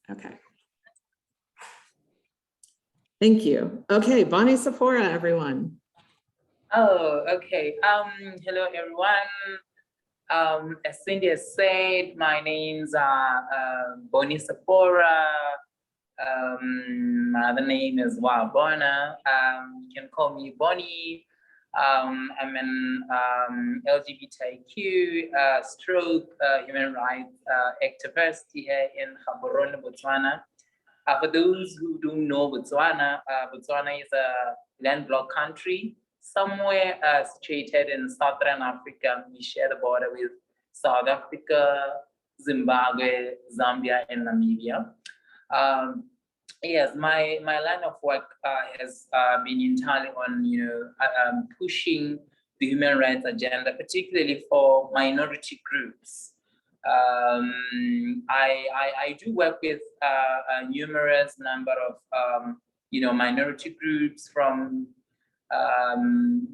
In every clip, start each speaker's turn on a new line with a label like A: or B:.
A: Okay. Thank you. Okay, Bonnie Sepora, everyone.
B: Oh, okay. Hello, everyone. As Cindy has said, my name's Bonnie Sepora. My other name is Wabona. You can call me Bonnie. I'm an LGBTQ stroke human rights activist here in Gaborone, Botswana. For those who don't know Botswana, Botswana is a landlocked country somewhere situated in southern Africa. We share the border with South Africa, Zimbabwe, Zambia, and Namibia. Yes, my line of work has been entirely on pushing the human rights agenda, particularly for minority groups. I do work with a numerous number of minority groups from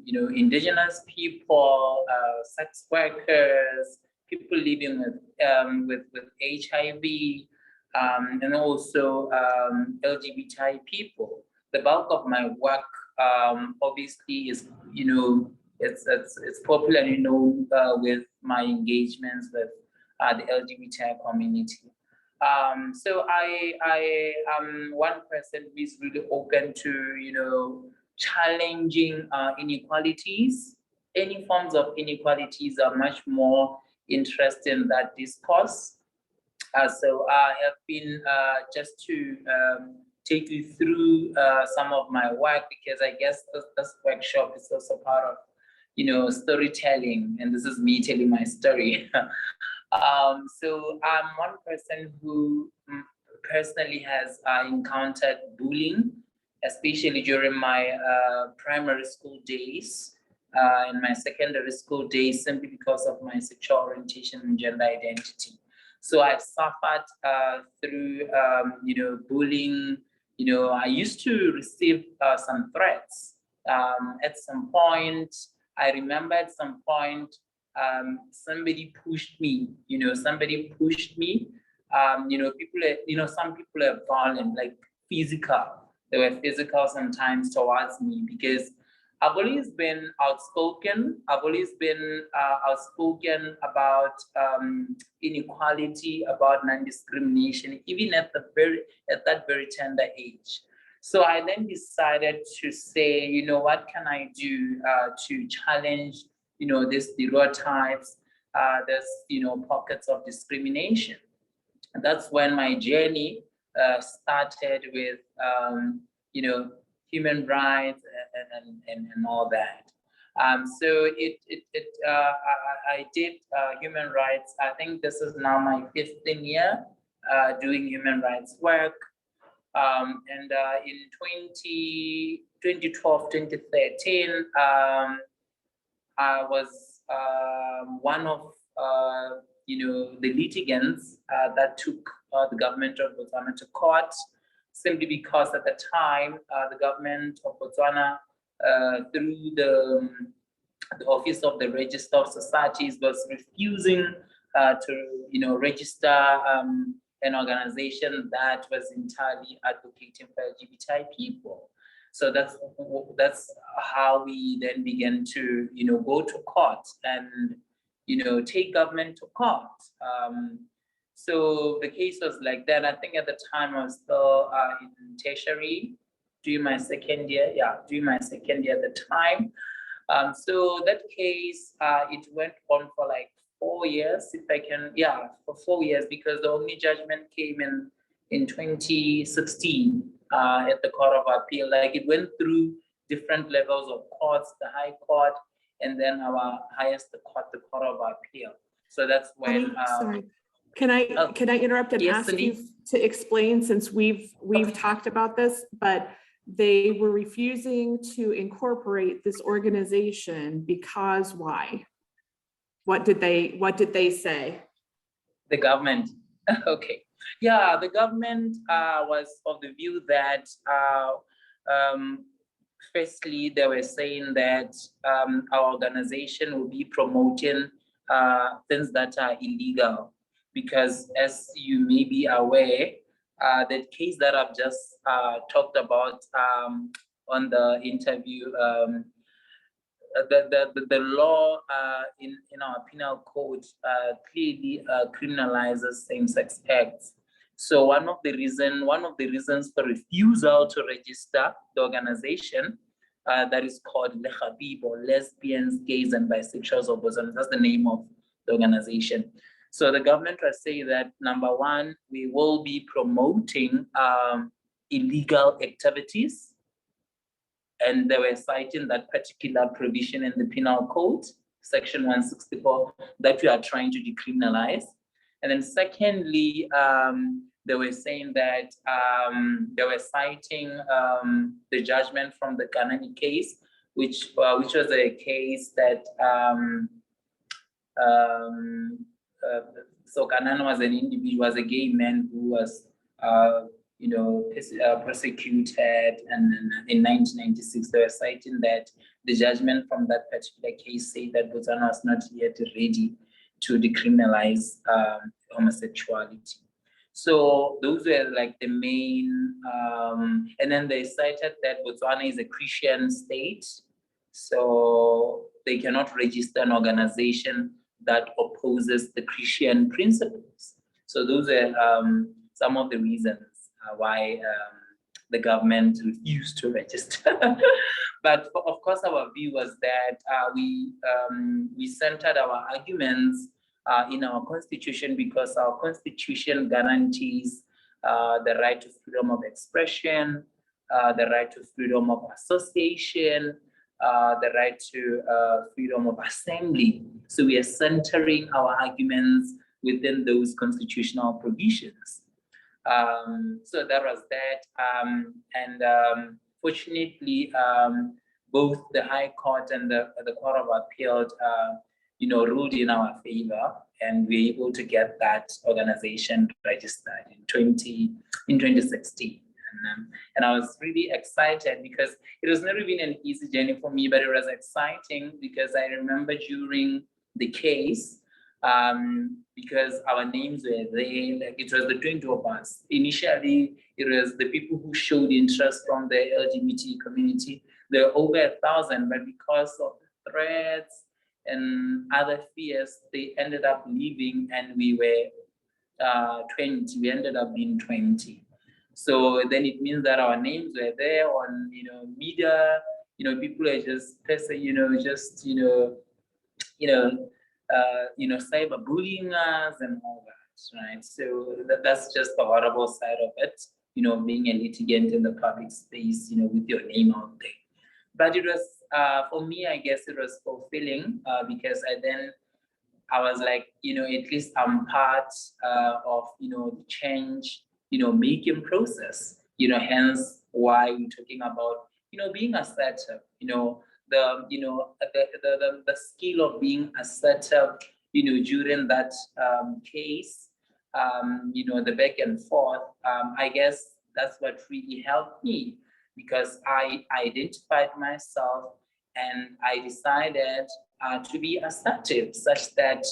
B: indigenous people, sex workers, people living with HIV. And also LGBTI people. The bulk of my work, obviously, is it's popularly known with my engagements with the LGBTI community. So I am one person who is really open to challenging inequalities. Any forms of inequalities are much more interested in that discourse. So I have been just to take you through some of my work, because I guess this workshop is also part of, storytelling, and this is me telling my story. So I'm one person who personally has encountered bullying, especially during my primary school days and my secondary school days, simply because of my sexual orientation and gender identity. So I've suffered through, bullying. I used to receive some threats. At some point, I remember at some point, somebody pushed me. Somebody pushed me. People, some people are violent, like physical. They were physical sometimes towards me, because I've always been outspoken. I've always been outspoken about inequality, about non-discrimination, even at that very tender age. So I then decided to say, what can I do to challenge, these stereotypes, this, pockets of discrimination. And that's when my journey started with, human rights and all that. So I did human rights. I think this is now my 15th year doing human rights work. And in 2012, 2013, I was one of the litigants that took the government of Botswana to court, simply because at the time, the government of Botswana, through the Office of the Register of Societies, was refusing to register an organization that was entirely advocating for LGBTI people. So that's how we then began to go to court and take government to court. So the case was like that. I think at the time I was still in tertiary, doing my second year. Yeah, doing my second year at the time. So that case, it went on for like 4 years, if I can, for 4 years, because the only judgment came in 2016 at the Court of Appeal. Like, it went through different levels of courts, the High Court, and then our highest court, the Court of Appeal. So that's when.
A: Sorry. Can I interrupt and ask you to explain, since we've talked about this, but they were refusing to incorporate this organization because why? What did they say?
B: The government. Okay. Yeah, the government was of the view that firstly, they were saying that our organization will be promoting things that are illegal. Because as you may be aware, the case that I've just talked about on the interview, the law in our penal code clearly criminalizes same-sex acts. So one of the reasons for refusal to register the organization that is called LGBTQ, or Lesbians, Gays, and Bisexuals of Botswana. That's the name of the organization. So the government was saying that, number one, we will be promoting illegal activities. And they were citing that particular provision in the penal code, section 164, that we are trying to decriminalize. And then secondly, they were saying that they were citing the judgment from the Ganani case, which was a case that so Ganani was an individual, was a gay man who was persecuted, and in 1996 they were citing that the judgment from that particular case said that Botswana was not yet ready to decriminalize homosexuality. So those were like the main, and then they cited that Botswana is a Christian state, so they cannot register an organization that opposes the Christian principles. So those are some of the reasons why the government refused to register. But of course, our view was that we centered our arguments in our constitution, because our constitution guarantees the right to freedom of expression, the right to freedom of association, the right to freedom of assembly. So we are centering our arguments within those constitutional provisions. So that was that. Fortunately, both the High Court and the Court of Appeal, ruled in our favor, and we were able to get that organization registered in 2016. And I was really excited, because it was never been an easy journey for me, but it was exciting because I remember during the case, because our names were there, like it was the 20 of us. Initially, it was the people who showed interest from the LGBT community. There were over 1,000, but because of the threats and other fears, they ended up leaving, and we were 20. We ended up being 20. So then it means that our names were there on, media. People are just, cyberbullying us and all that, right? So that's just the horrible side of it, being a litigant in the public space, with your name out there. But it was, for me, I guess it was fulfilling, because I was like, at least I'm part of, the change, making process, hence why we're talking about, being assertive, the skill of being assertive, during that case, the back and forth, I guess that's what really helped me, because I identified myself and I decided to be assertive, such that,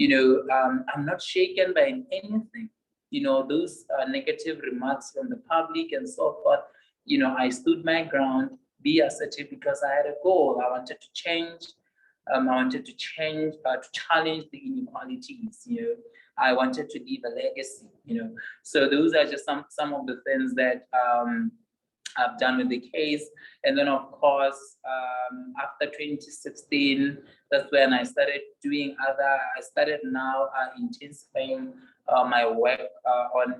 B: I'm not shaken by anything, those negative remarks from the public and so forth. I stood my ground, be assertive, because I had a goal. I wanted to change. To challenge the inequalities. I wanted to leave a legacy. So those are just some of the things that I've done with the case. And then, of course, after 2016, that's when I started doing I started now intensifying my work on,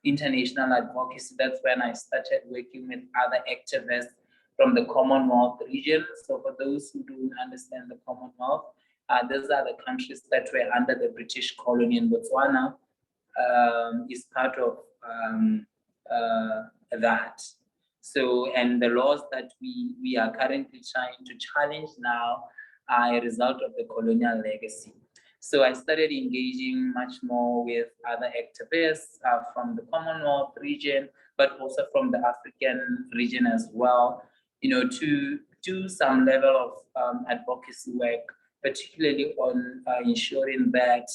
B: international advocacy. That's when I started working with other activists from the Commonwealth region. So for those who don't understand the Commonwealth, those are the countries that were under the British colony, in Botswana is part of that. So, and the laws that we are currently trying to challenge now are a result of the colonial legacy. So I started engaging much more with other activists from the Commonwealth region, but also from the African region as well, to do some level of advocacy work, particularly on ensuring that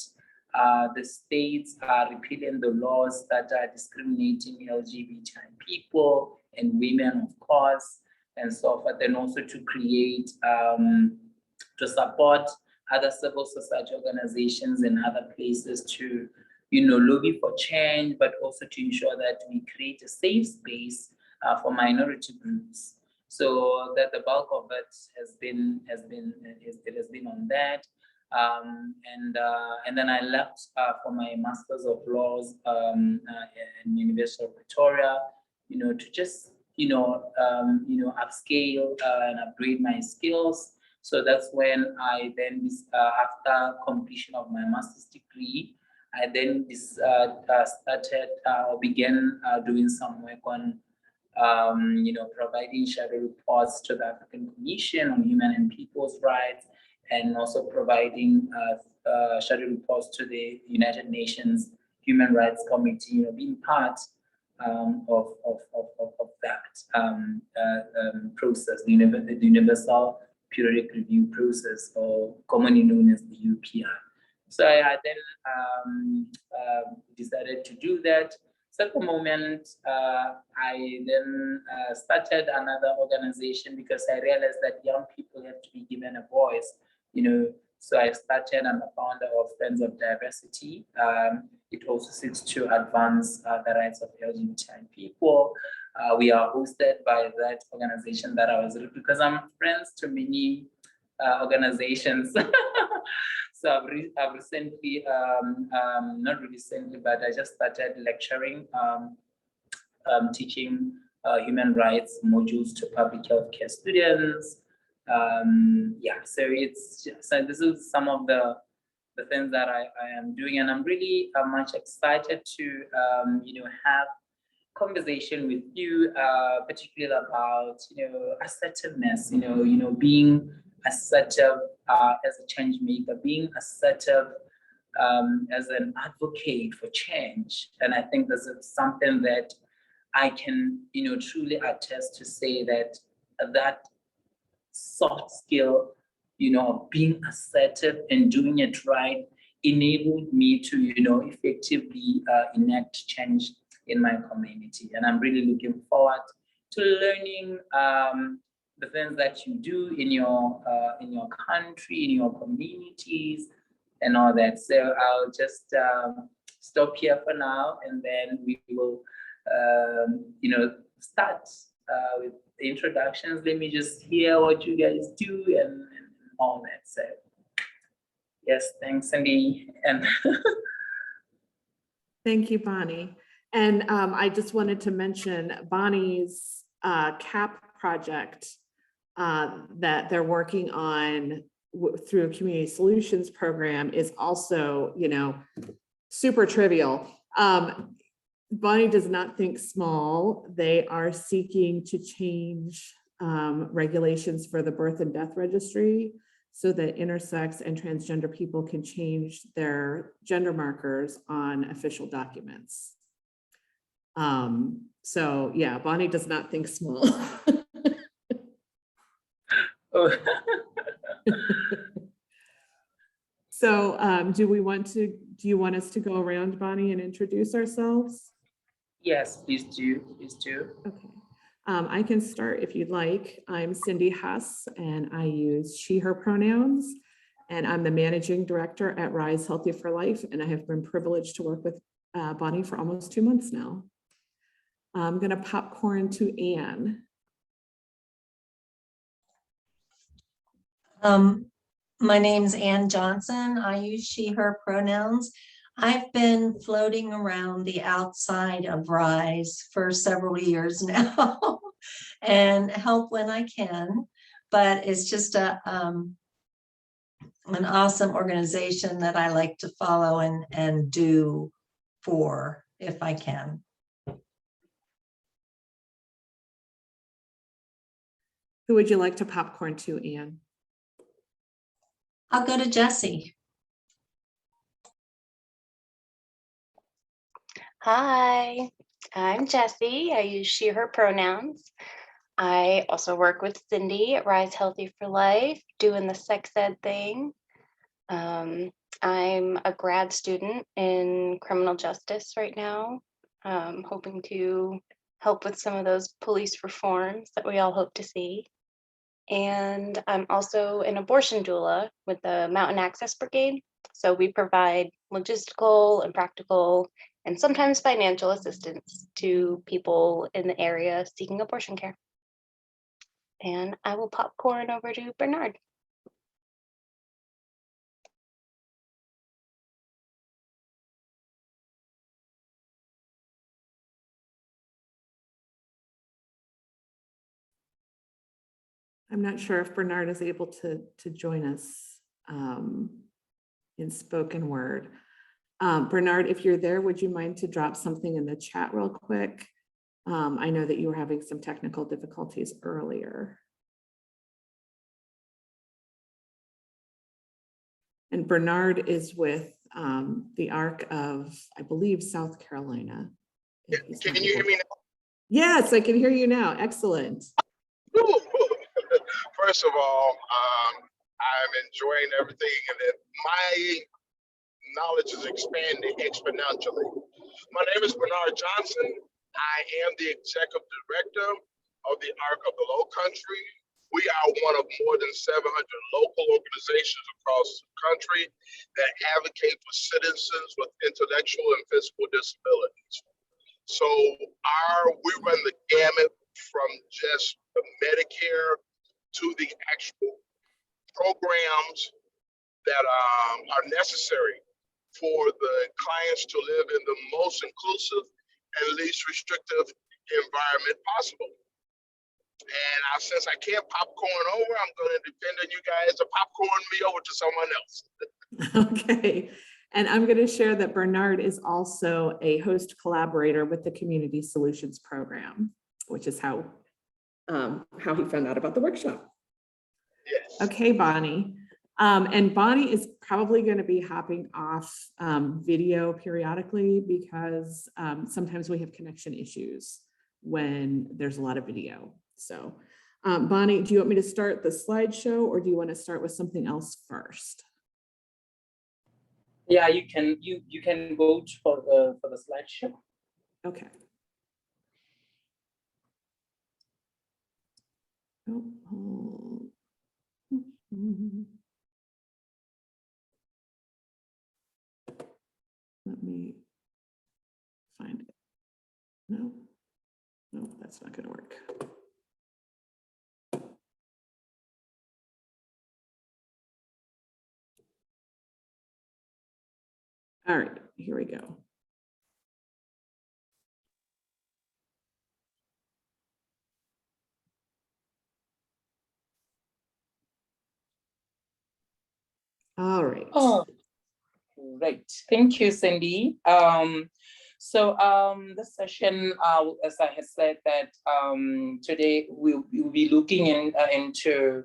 B: the states are repealing the laws that are discriminating LGBTI people and women, of course, and so forth, and also to create, to support other civil society organizations and other places to, lobby for change, but also to ensure that we create a safe space for minority groups. So that the bulk of it has been on that. And then I left for my Masters of Laws in University of Pretoria, to just upscale and upgrade my skills. So that's when I then, after completion of my master's degree, I then began doing some work on, providing shadow reports to the African Commission on Human and People's Rights, and also providing shadow reports to the United Nations Human Rights Committee, being part of that process, the Universal Periodic Review process, or commonly known as the UPR. So I then decided to do that. So at the moment, I then started another organization because I realized that young people have to be given a voice, So I started, I'm a founder of Friends of Diversity. It also seeks to advance the rights of LGBTI people. We are hosted by that organization that I was, because I'm friends to many organizations. So I've recently, not recently, but I just started lecturing, teaching human rights modules to public health care students. So this is some of the things that I am doing, and I'm really much excited to have conversation with you, particularly about assertiveness, being assertive as a change maker, being assertive as an advocate for change. And I think this is something that I can truly attest to, say that that soft skill, being assertive and doing it right, enabled me to effectively enact change in my community. And I'm really looking forward to learning the things that you do in your country, in your communities, and all that. So I'll just stop here for now, and then we will start with the introductions. Let me just hear what you guys do and all that. So yes, thanks, Cindy. And
A: thank you, Bonnie. And I just wanted to mention Bonnie's CAP project that they're working on through a community solutions program is also, super trivial. Bonnie does not think small. They are seeking to change regulations for the birth and death registry so that intersex and transgender people can change their gender markers on official documents. So yeah, Bonnie does not think small.
B: oh.
A: So do you want us to go around, Bonnie, and introduce ourselves?
B: Yes, please do.
A: Okay. I can start if you'd like. I'm Cindy Huss, and I use she, her pronouns, and I'm the managing director at Rise Healthy for Life, and I have been privileged to work with Bonnie for almost 2 months now. I'm going to popcorn to Anne.
C: My name's Ann Johnson. I use she, her pronouns. I've been floating around the outside of Rise for several years now and help when I can, but it's just an awesome organization that I like to follow and do for if I can.
A: Who would you like to popcorn to, Anne?
C: I'll go to Jessie.
D: Hi, I'm Jessie. I use she, her pronouns. I also work with Cindy at Rise Healthy for Life, doing the sex ed thing. I'm a grad student in criminal justice right now, hoping to help with some of those police reforms that we all hope to see. And I'm also an abortion doula with the Mountain Access Brigade. So we provide logistical and practical and sometimes financial assistance to people in the area seeking abortion care. And I will popcorn over to Bernard.
A: I'm not sure if Bernard is able to join us in spoken word. Bernard, if you're there, would you mind to drop something in the chat real quick? I know that you were having some technical difficulties earlier. And Bernard is with the ARC of, I believe, South Carolina.
E: Can you hear me now?
A: Yes, I can hear you now. Excellent.
E: First of all, I'm enjoying everything, and that my knowledge is expanding exponentially. My name is Bernard Johnson. I am the executive director of the ARC of the Low Country. We are one of more than 700 local organizations across the country that advocate for citizens with intellectual and physical disabilities. So we run the gamut from just the Medicare to the actual programs that are necessary for the clients to live in the most inclusive and least restrictive environment possible. And since I can't popcorn over, I'm going to depend on you guys to popcorn me over to someone else.
A: Okay. And I'm going to share that Bernard is also a host collaborator with the Community Solutions Program, which is how he found out about the workshop.
E: Yes.
A: Okay, Bonnie. And Bonnie is probably going to be hopping off video periodically because sometimes we have connection issues when there's a lot of video. So Bonnie, do you want me to start the slideshow or do you want to start with something else first?
B: Yeah, you can go for the slideshow.
A: Okay. Oh. Let me find it. No, that's not going to work. All right, here we go. All right.
B: Oh, great. Thank you, Cindy. So this session, as I had said, that today we'll be looking into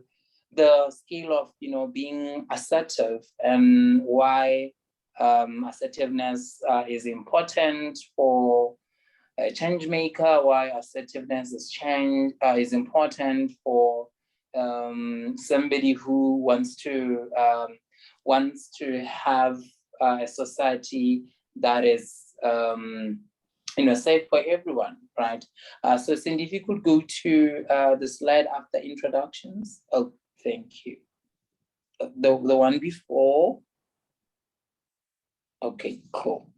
B: the scale of being assertive and why assertiveness is important for a change maker, why assertiveness is important for somebody who wants to have a society that is safe for everyone, right? So Cindy, if you could go to the slide after introductions. Oh, thank you. The one before. Okay, cool.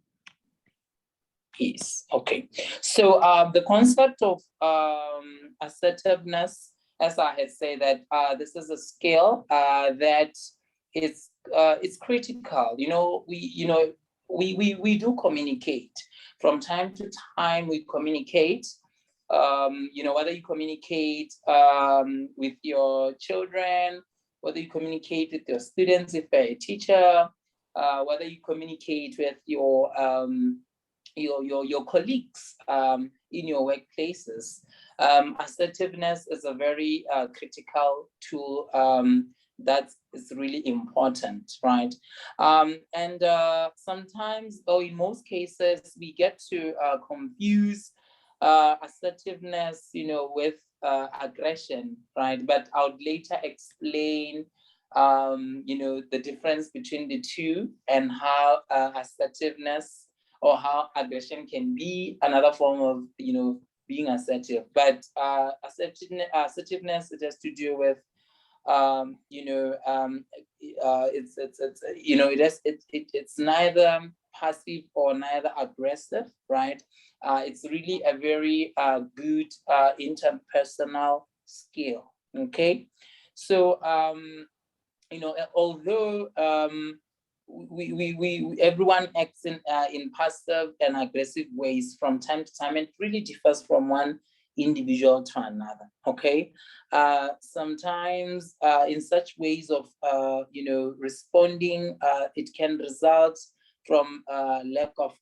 B: Yes, okay. So the concept of assertiveness, as I had said, that this is a skill that it's critical. We do communicate from time to time. We communicate. Whether you communicate with your children, whether you communicate with your students if you're a teacher, whether you communicate with your colleagues in your workplaces. Assertiveness is a very critical tool that is really important, right? And sometimes, or in most cases, we get to confuse assertiveness, with aggression, right? But I would later explain the difference between the two, and how assertiveness or how aggression can be another form of, being assertive. But assertiveness, it has to do with, it's neither passive or neither aggressive, right? It's really a very good interpersonal skill. Okay, so although everyone acts in passive and aggressive ways from time to time, it really differs from one individual to another. Okay, sometimes in such ways of responding, it can result from lack of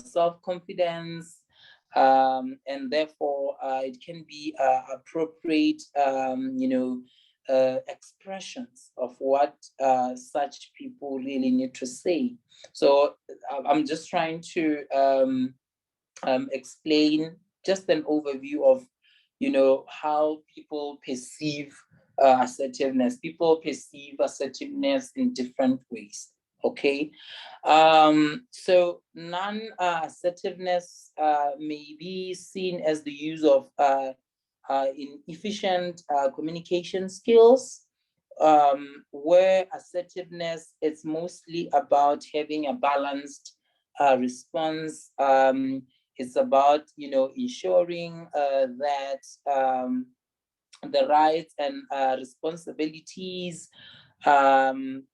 B: self-confidence, and therefore it can be appropriate expressions of what such people really need to say. So I'm just trying to explain just an overview of, how people perceive assertiveness. People perceive assertiveness in different ways. Okay, so non-assertiveness may be seen as the use of inefficient communication skills, where assertiveness is mostly about having a balanced response. It's about, ensuring that the rights and responsibilities, can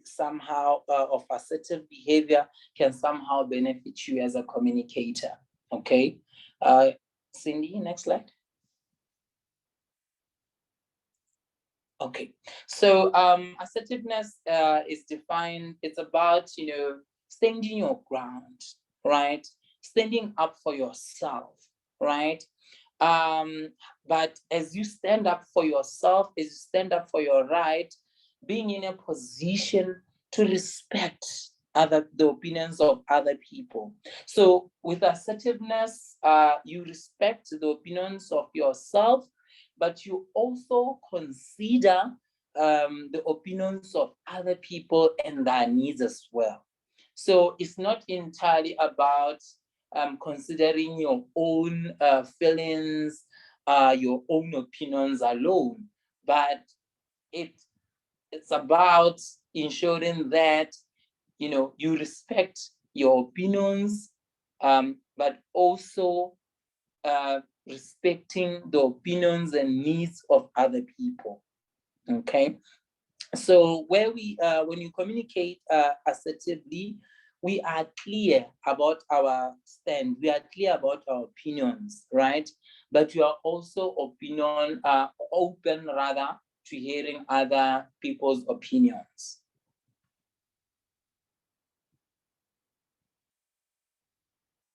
B: somehow, of assertive behavior, can somehow benefit you as a communicator. Okay. Cindy, next slide. Okay, so assertiveness is defined, it's about, standing your ground, right? Standing up for yourself, right? But as you stand up for yourself, as you stand up for your right, being in a position to respect the opinions of other people. So with assertiveness, you respect the opinions of yourself, but you also consider the opinions of other people and their needs as well. So it's not entirely about considering your own feelings, your own opinions alone, but it's about ensuring that you respect your opinions, but also respecting the opinions and needs of other people. Okay, so where when you communicate assertively, we are clear about our stand, we are clear about our opinions, right? But you are also open rather to hearing other people's opinions.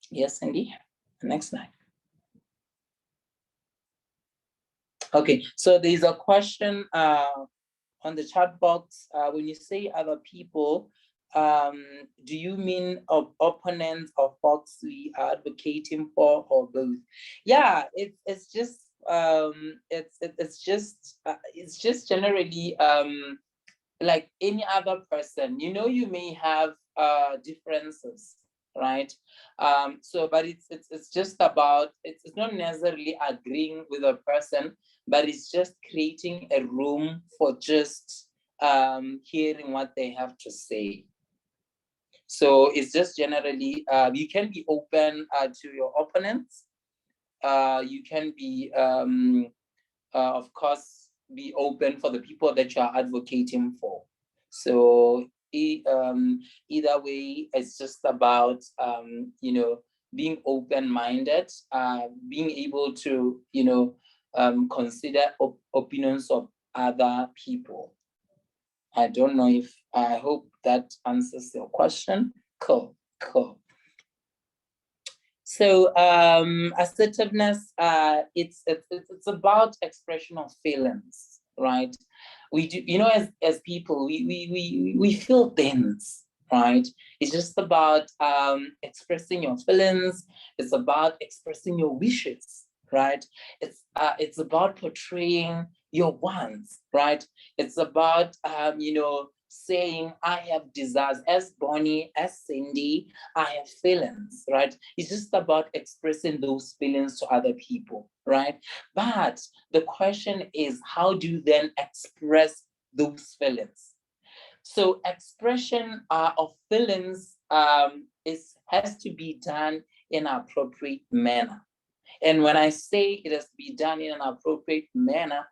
B: Yes, Cindy, next slide. Okay, so there's a question on the chat box. When you say other people, do you mean opponents of folks we are advocating for, or both? Yeah, it's just generally like any other person. You may have differences, right? So, but it's just about, it's not necessarily agreeing with a person, but it's just creating a room for just hearing what they have to say. So it's just generally, you can be open to your opponents. You can be, of course, be open for the people that you are advocating for. So either way, it's just about, being open-minded, being able to, consider opinions of other people. I don't know if, I hope that answers your question. Cool. So assertiveness, it's about expression of feelings, right? We do, as people, we feel things, right? It's just about expressing your feelings. It's about expressing your wishes, right? It's about portraying your wants, right? It's about, saying, I have desires, as Bonnie, as Cindy, I have feelings, right? It's just about expressing those feelings to other people, right? But the question is, how do you then express those feelings? So expression of feelings has to be done in an appropriate manner. And when I say it has to be done in an appropriate manner,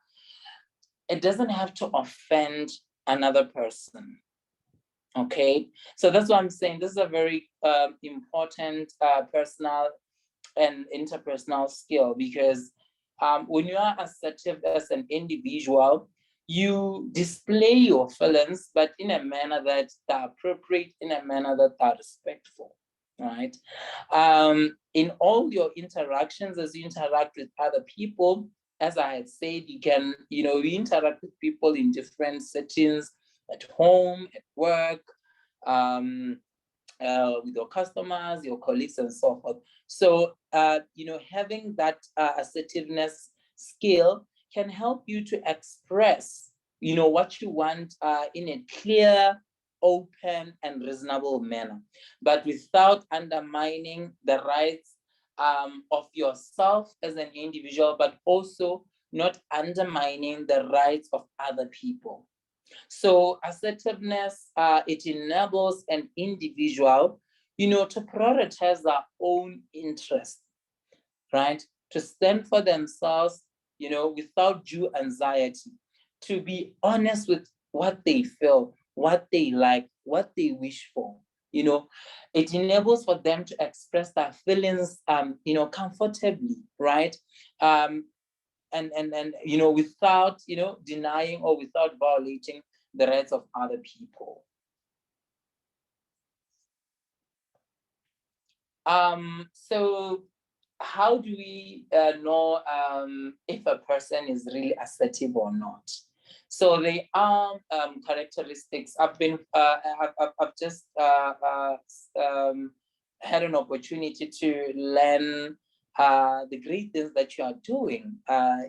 B: it doesn't have to offend another person. Okay, so that's what I'm saying. This is a very important personal and interpersonal skill, because when you are assertive as an individual, you display your feelings, but in a manner that are appropriate, in a manner that are respectful, right? In all your interactions, as you interact with other people, as I had said, you can, you interact with people in different settings, at home, at work, with your customers, your colleagues, and so forth. So, having that assertiveness skill can help you to express, what you want in a clear, open, and reasonable manner, but without undermining the rights of yourself as an individual, but also not undermining the rights of other people. So assertiveness, it enables an individual, to prioritize their own interests, right? To stand for themselves, without due anxiety, to be honest with what they feel, what they like, what they wish for. It enables for them to express their feelings, comfortably, right? And without, denying or without violating the rights of other people. So how do we know if a person is really assertive or not? So there are characteristics. I've just had an opportunity to learn the great things that you are doing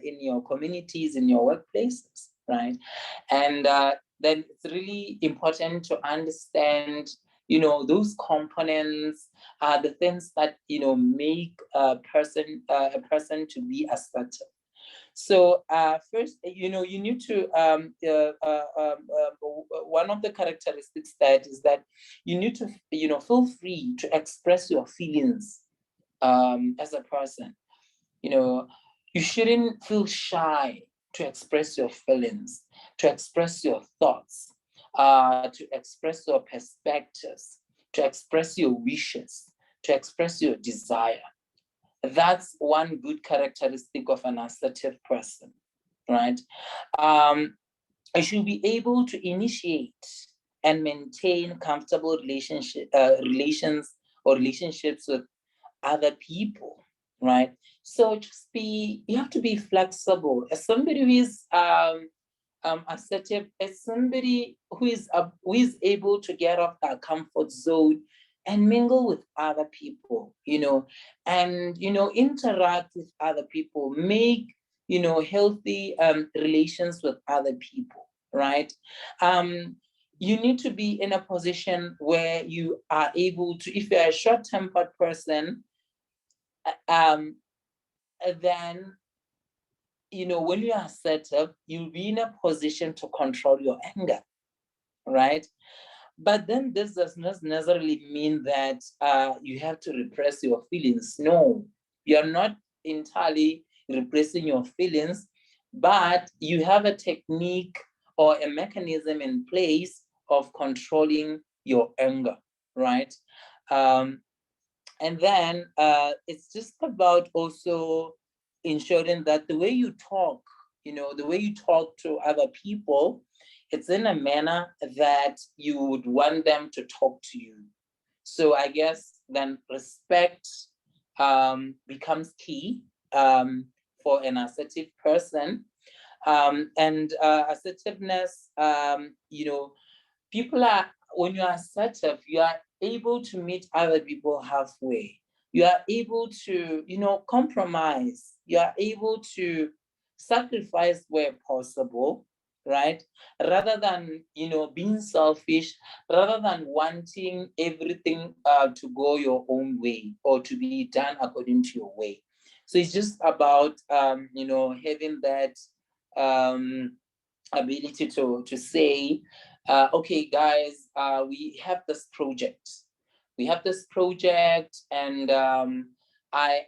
B: in your communities, in your workplaces, right? And then it's really important to understand, those components are the things that, make a person to be assertive. So first, you need to, one of the characteristics that is that you need to, feel free to express your feelings as a person. You shouldn't feel shy to express your feelings, to express your thoughts, to express your perspectives, to express your wishes, to express your desire. That's one good characteristic of an assertive person, right? I should be able to initiate and maintain comfortable relationships with other people, right? So you have to be flexible. As somebody who is assertive, as somebody who is able to get off that comfort zone and mingle with other people, and interact with other people, make healthy relations with other people, right? You need to be in a position where you are able to, if you're a short-tempered person, then when you are assertive, you'll be in a position to control your anger, right? But then this does not necessarily mean that you have to repress your feelings. No, you're not entirely repressing your feelings, but you have a technique or a mechanism in place of controlling your anger, right? And then it's just about also ensuring that the way you talk, the way you talk to other people, it's in a manner that you would want them to talk to you. So I guess then respect becomes key for an assertive person. And assertiveness, people are, when you are assertive, you are able to meet other people halfway. you are able to, compromise. You are able to sacrifice where possible, right? Rather than, being selfish, rather than wanting everything to go your own way or to be done according to your way. So it's just about, having that ability to say, okay, guys, we have this project. We have this project, and I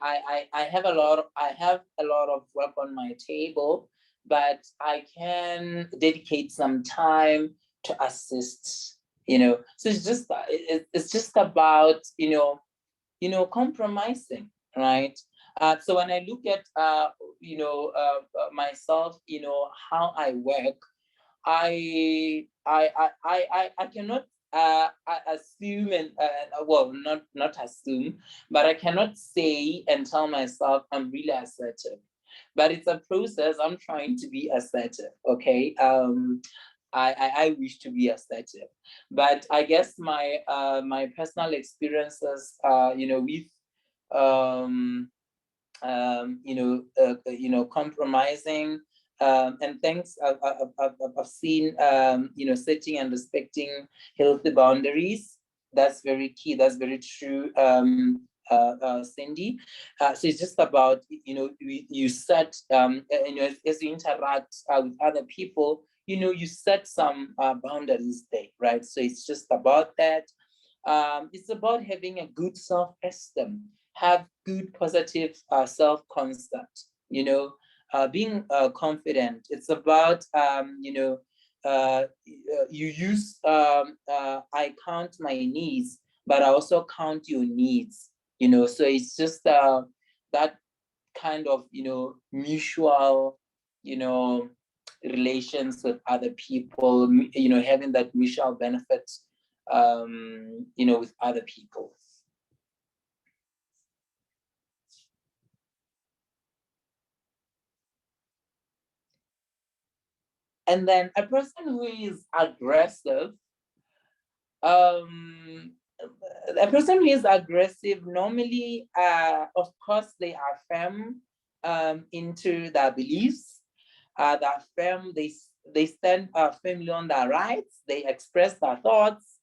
B: have a lot of work on my table, but I can dedicate some time to assist. So it's just about compromising, right? So when I look at myself, how I work, I cannot assume and well, not assume, but I cannot say and tell myself I'm really assertive. But it's a process. I'm trying to be assertive. Okay. I wish to be assertive, but I guess my my personal experiences, with compromising. And thanks, I've seen, setting and respecting healthy boundaries. That's very key. That's very true, Cindy. So it's just about, you set, as you interact with other people, you set some boundaries there, right? So it's just about that. It's about having a good self-esteem, have good positive self-concept, being confident. It's about, you use, I count my needs, but I also count your needs, so it's just that kind of, mutual, relations with other people, having that mutual benefit, with other people. And then a person who is aggressive, normally, of course, they are firm into their beliefs. They're firm. They stand firmly on their rights. They express their thoughts.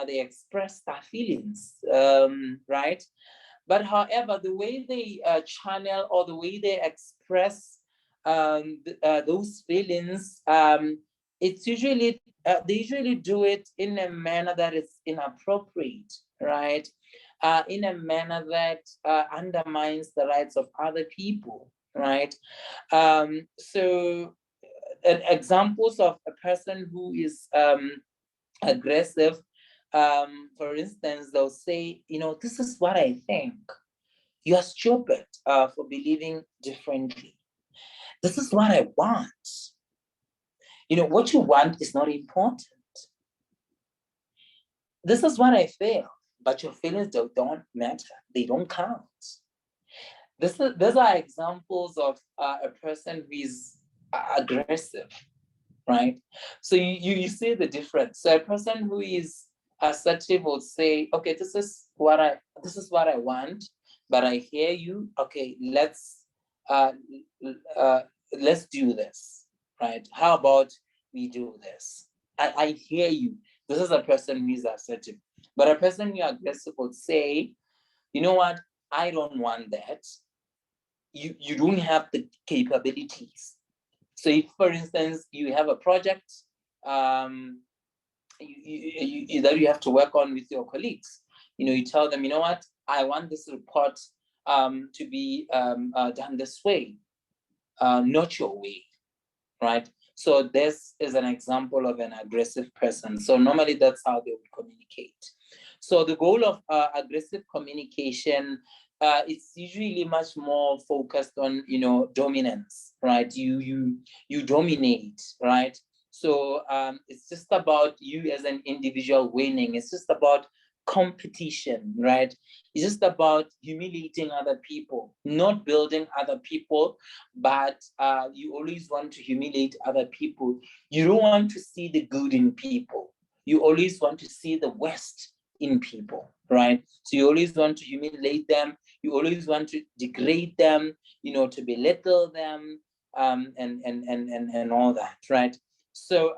B: They express their feelings, right? But however, the way they channel or the way they express those feelings, it's usually, they usually do it in a manner that is inappropriate, right? In a manner that undermines the rights of other people, right? So examples of a person who is aggressive, for instance, they'll say, this is what I think. You're stupid for believing differently. This is what I want. What you want is not important. This is what I feel, but your feelings don't matter. They don't count. These are examples of a person who is aggressive, right? So you see the difference. So a person who is assertive will say, okay, this is what I want, but I hear you. Okay, let's do this, right? How about we do this? I hear you. This is a person who is assertive. But a person who is aggressive would say, you know what? I don't want that. You don't have the capabilities. So if, for instance, you have a project that you have to work on with your colleagues, you tell them, you know what? I want this report to be done this way, not your way, right? So this is an example of an aggressive person. So normally that's how they would communicate. So the goal of aggressive communication, it's usually much more focused on, dominance, right? You dominate, right? So it's just about you as an individual winning. It's just about competition, right? It's just about humiliating other people, not building other people, but you always want to humiliate other people. You don't want to see the good in people. You always want to see the worst in people, right? So you always want to humiliate them. You always want to degrade them, to belittle them, and all that, right? So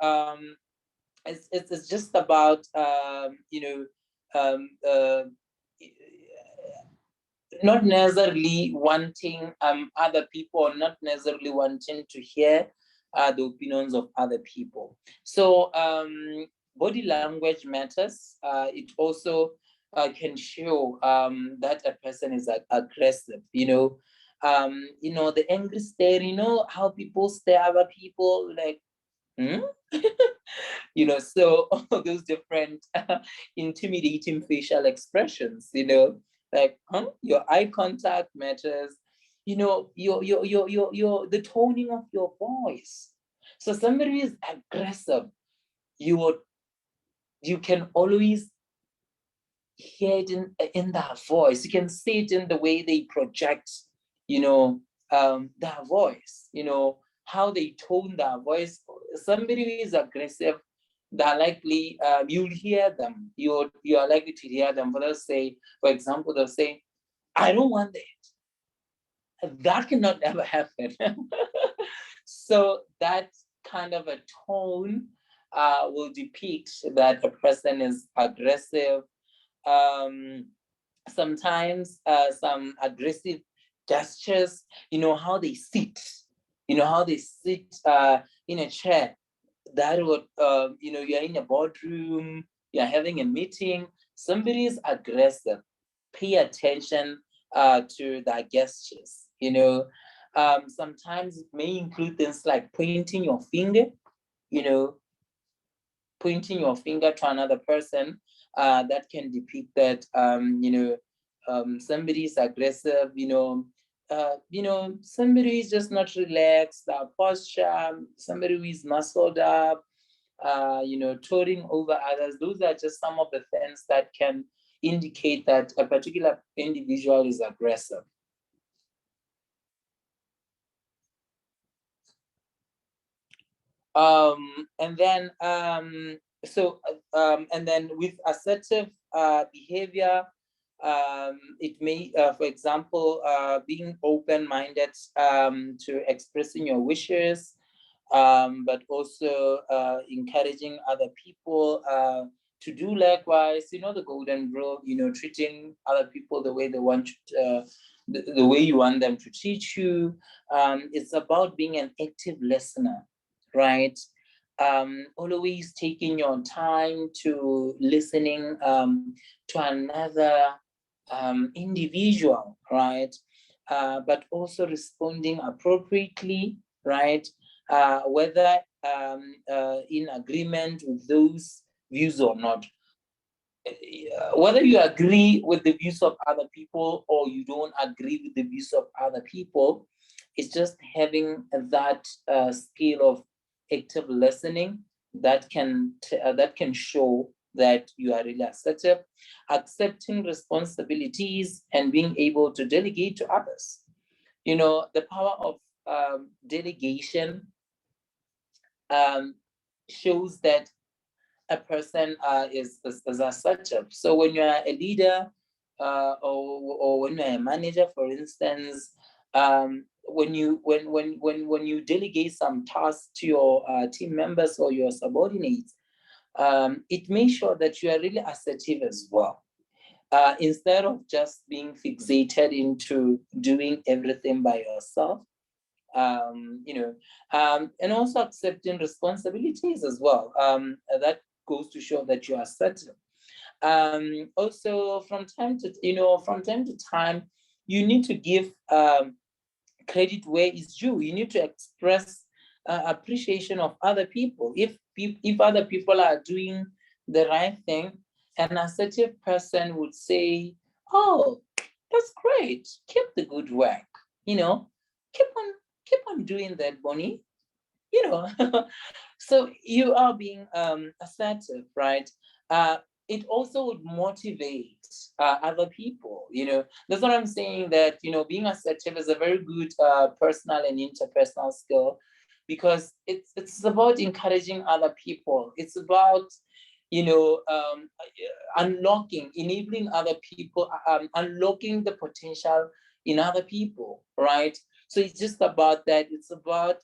B: it's just about not necessarily wanting other people, or not necessarily wanting to hear the opinions of other people. So body language matters. It also can show that a person is aggressive. The angry stare. How people stare at other people, like, so all those different intimidating facial expressions. Like, your eye contact matters. Your the toning of your voice. So somebody is aggressive, you can always hear it in their voice. You can see it in the way they project, their voice, how they tone their voice. Somebody who is aggressive, they're likely, you'll hear them. You are likely to hear them. But for example, they'll say, "I don't want that." That cannot ever happen. So that kind of a tone will depict that a person is aggressive. Sometimes some aggressive gestures, how they sit, in a chair. That would, you're in a boardroom, you're having a meeting, somebody is aggressive. Pay attention to their gestures. Sometimes it may include things like pointing your finger, pointing your finger to another person. That can depict that, somebody is aggressive, somebody is just not relaxed, posture, somebody who is muscled up, towering over others. Those are just some of the things that can indicate that a particular individual is aggressive. And then with assertive behavior, it may, for example, being open-minded to expressing your wishes, but also encouraging other people to do likewise. The golden rule, treating other people the way they want you the way you want them to treat you. It's about being an active listener, right? Always taking your time to listening to another individual, right? But also responding appropriately, right? Whether in agreement with those views or not. Whether you agree with the views of other people or you don't agree with the views of other people, it's just having that skill of active listening that can show that you are really assertive, accepting responsibilities and being able to delegate to others. The power of delegation shows that a person is assertive. So when you are a leader or when you're a manager, for instance, when you delegate some tasks to your team members or your subordinates, it makes sure that you are really assertive as well. Instead of just being fixated into doing everything by yourself, and also accepting responsibilities as well. That goes to show that you are assertive. Also, from time to time, you need to give credit where it's due. You need to express appreciation of other people. If other people are doing the right thing, an assertive person would say, "Oh, that's great. Keep the good work. Keep on doing that, Bonnie." So you are being assertive, right? It also would motivate other people. That's what I'm saying, that being assertive is a very good personal and interpersonal skill, because it's about encouraging other people. It's about enabling other people, unlocking the potential in other people, right? So it's just about that. It's about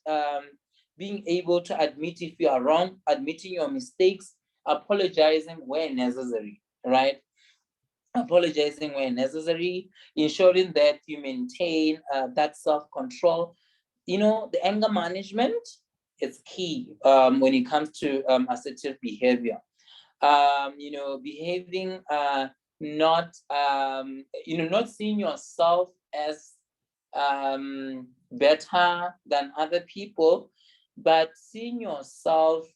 B: being able to admit if you are wrong, admitting your mistakes, apologizing where necessary, right? Apologizing where necessary, ensuring that you maintain that self-control. The anger management is key when it comes to assertive behavior. Behaving not seeing yourself as better than other people, but seeing yourself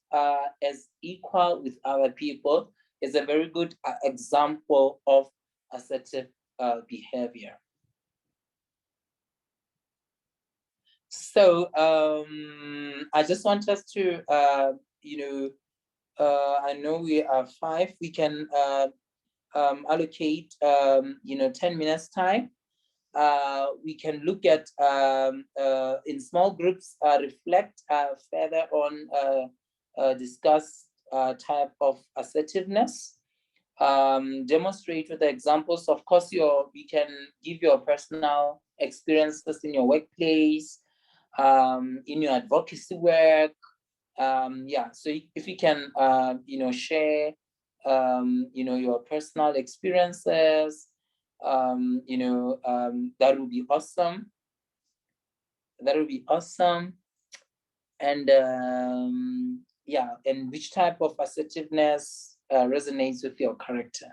B: as equal with other people is a very good example of assertive behavior. So I just want us to, I know we are 5, we can allocate, 10 minutes time. We can look at, in small groups, reflect further on discuss type of assertiveness, demonstrate with the examples. Of course, we can give your personal experiences in your workplace, in your advocacy work. So if you can, share, your personal experiences, that would be awesome. That would be awesome. And and which type of assertiveness resonates with your character?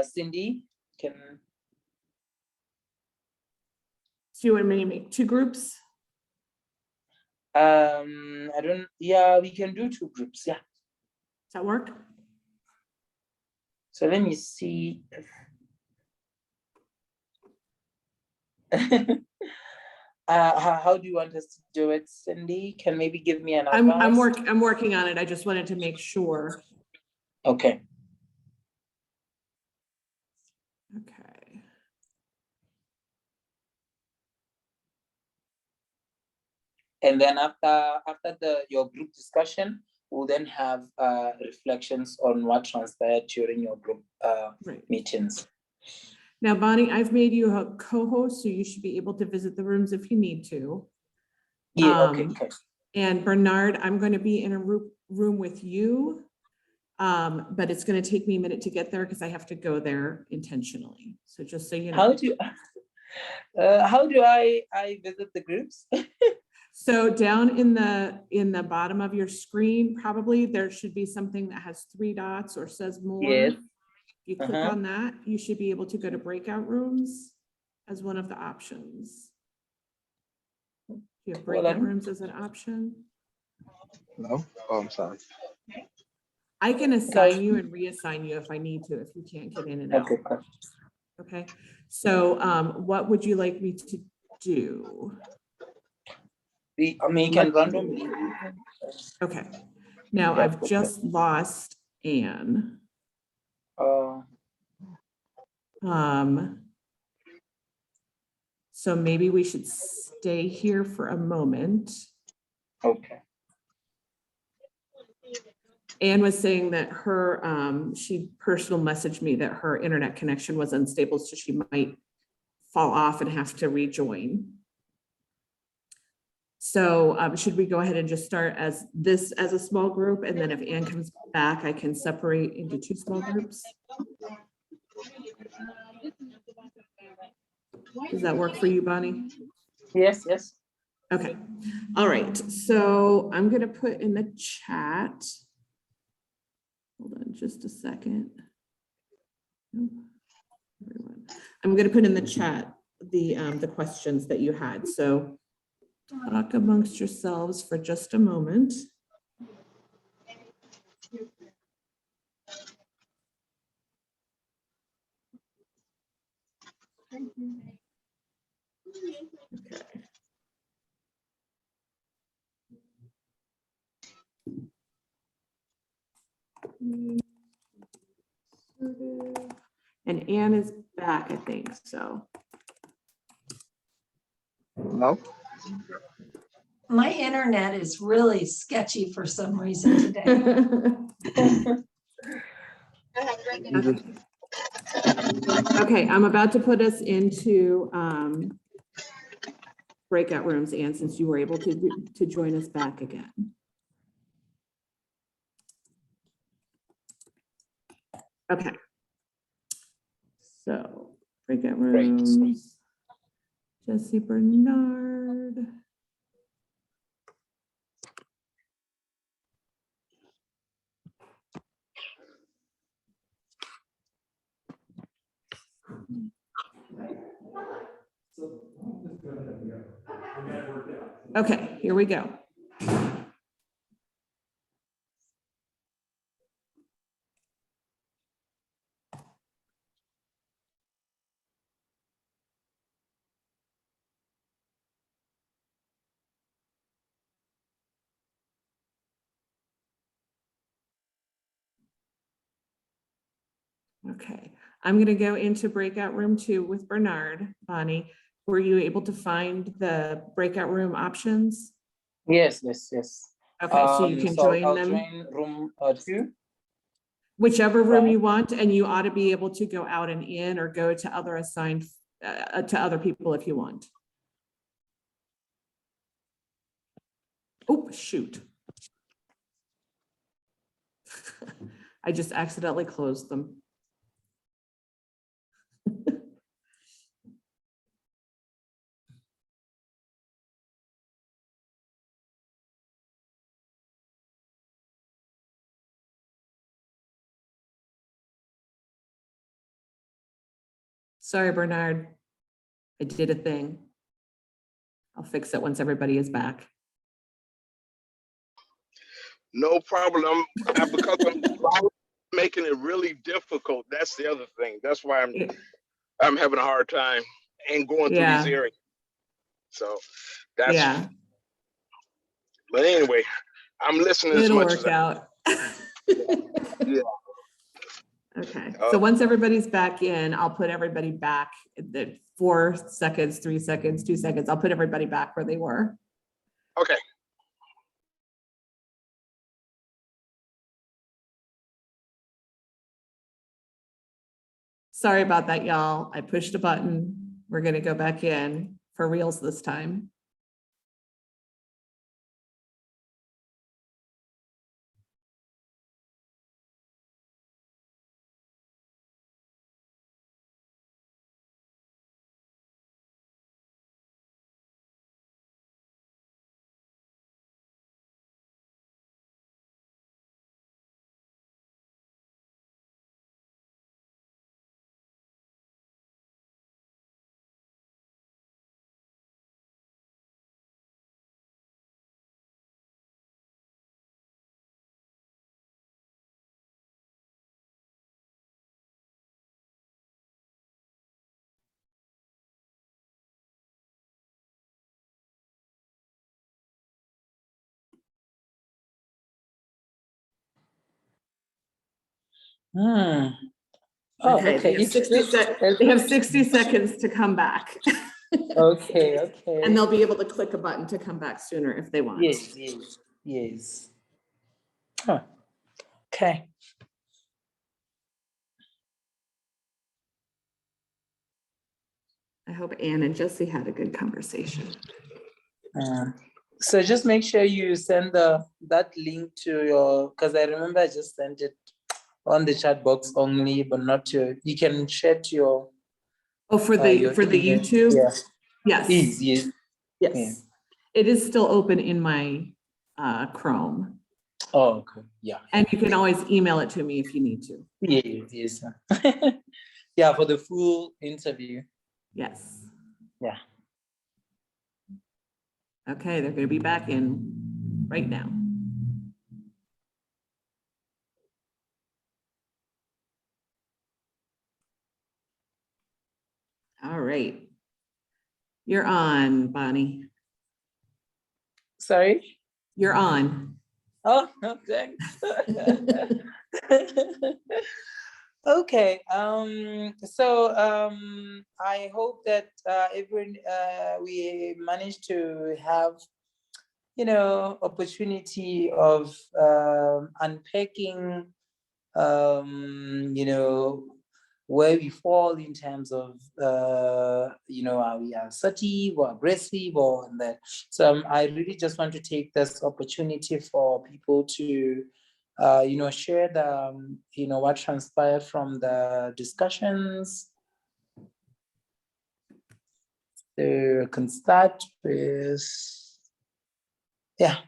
B: Cindy, can...
A: So you want me to make 2 groups?
B: We can do 2 groups, yeah.
A: Does that work?
B: So let me see. How do you want us to do it, Cindy? Can maybe give me an advice?
A: I'm working on it. I just wanted to make sure.
B: Okay.
A: Okay.
B: And then after your group discussion, we'll then have reflections on what transpired during your group meetings.
A: Now, Bonnie, I've made you a co-host, so you should be able to visit the rooms if you need to.
B: Yeah, okay.
A: And Bernard, I'm going to be in a room with you, but it's going to take me a minute to get there because I have to go there intentionally. So just so you know.
B: How do I visit the groups?
A: So down in the bottom of your screen, probably there should be something that has 3 dots or says more.
B: Yes.
A: If you click on that, you should be able to go to breakout rooms as one of the options. Do you have breakout rooms as an option?
E: No? Oh, I'm sorry.
A: I can assign you and reassign you if I need to, if you can't get in and out. Okay. So what would you like me to do?
B: You can randomly.
A: Okay. Now I've just lost Anne. So maybe we should stay here for a moment.
B: Okay.
A: Anne was saying that her, she personal messaged me that her internet connection was unstable, so she might fall off and have to rejoin. So should we go ahead and just start as a small group, and then if Anne comes back, I can separate into 2 small groups? Does that work for you, Bonnie?
B: Yes.
A: Okay. All right. So I'm going to put in the chat. Hold on just a second. I'm going to put in the chat the questions that you had. So talk amongst yourselves for just a moment. Okay. And Anne is back, I think, so.
E: No?
C: My internet is really sketchy for some reason today.
A: Okay, I'm about to put us into breakout rooms, Anne, since you were able to join us back again. Okay. So breakout rooms, Jesse Bernard. Okay, here we go. Okay, I'm going to go into breakout room 2 with Bernard. Bonnie, were you able to find the breakout room options?
B: Yes.
A: Okay, so you can join
B: I'll
A: them.
B: join room 2.
A: Whichever room you want, and you ought to be able to go out and in or go to other assigned to other people if you want. Oh, shoot. I just accidentally closed them. Sorry, Bernard. I did a thing. I'll fix it once everybody is back.
E: No problem. Because I'm making it really difficult. That's the other thing. That's why I'm having a hard time and going through these areas. So that's But anyway, I'm listening as much as
A: out.
E: Yeah.
A: Okay. So once everybody's back in, I'll put everybody back the 4 seconds, 3 seconds, 2 seconds. I'll put everybody back where they were.
E: Okay.
A: Sorry about that, y'all. I pushed a button. We're going to go back in for reals this time.
B: Oh, okay.
A: They have 60 seconds to come back.
B: Okay.
A: And they'll be able to click a button to come back sooner if they want.
B: Yes. Huh. Okay.
A: I hope Anne and Jesse had a good conversation.
B: So just make sure you send that link to your, because I remember I just sent it on the chat box only, but not to, you can share to your.
A: Oh, for the YouTube?
B: Yeah.
A: Yes.
B: Yes.
A: Yeah. It is still open in my Chrome.
B: Oh, okay. Yeah.
A: And you can always email it to me if you need to.
B: Yes. Yeah, for the full interview.
A: Yes.
B: Yeah.
A: Okay, they're going to be back in right now. All right. You're on, Bonnie.
B: Sorry?
A: You're on.
B: Oh, no, thanks. Okay. I hope that we managed to have opportunity of unpacking, where we fall in terms of, are we assertive or aggressive or that. So I really just want to take this opportunity for people to, share the, what transpired from the discussions. So I can start with,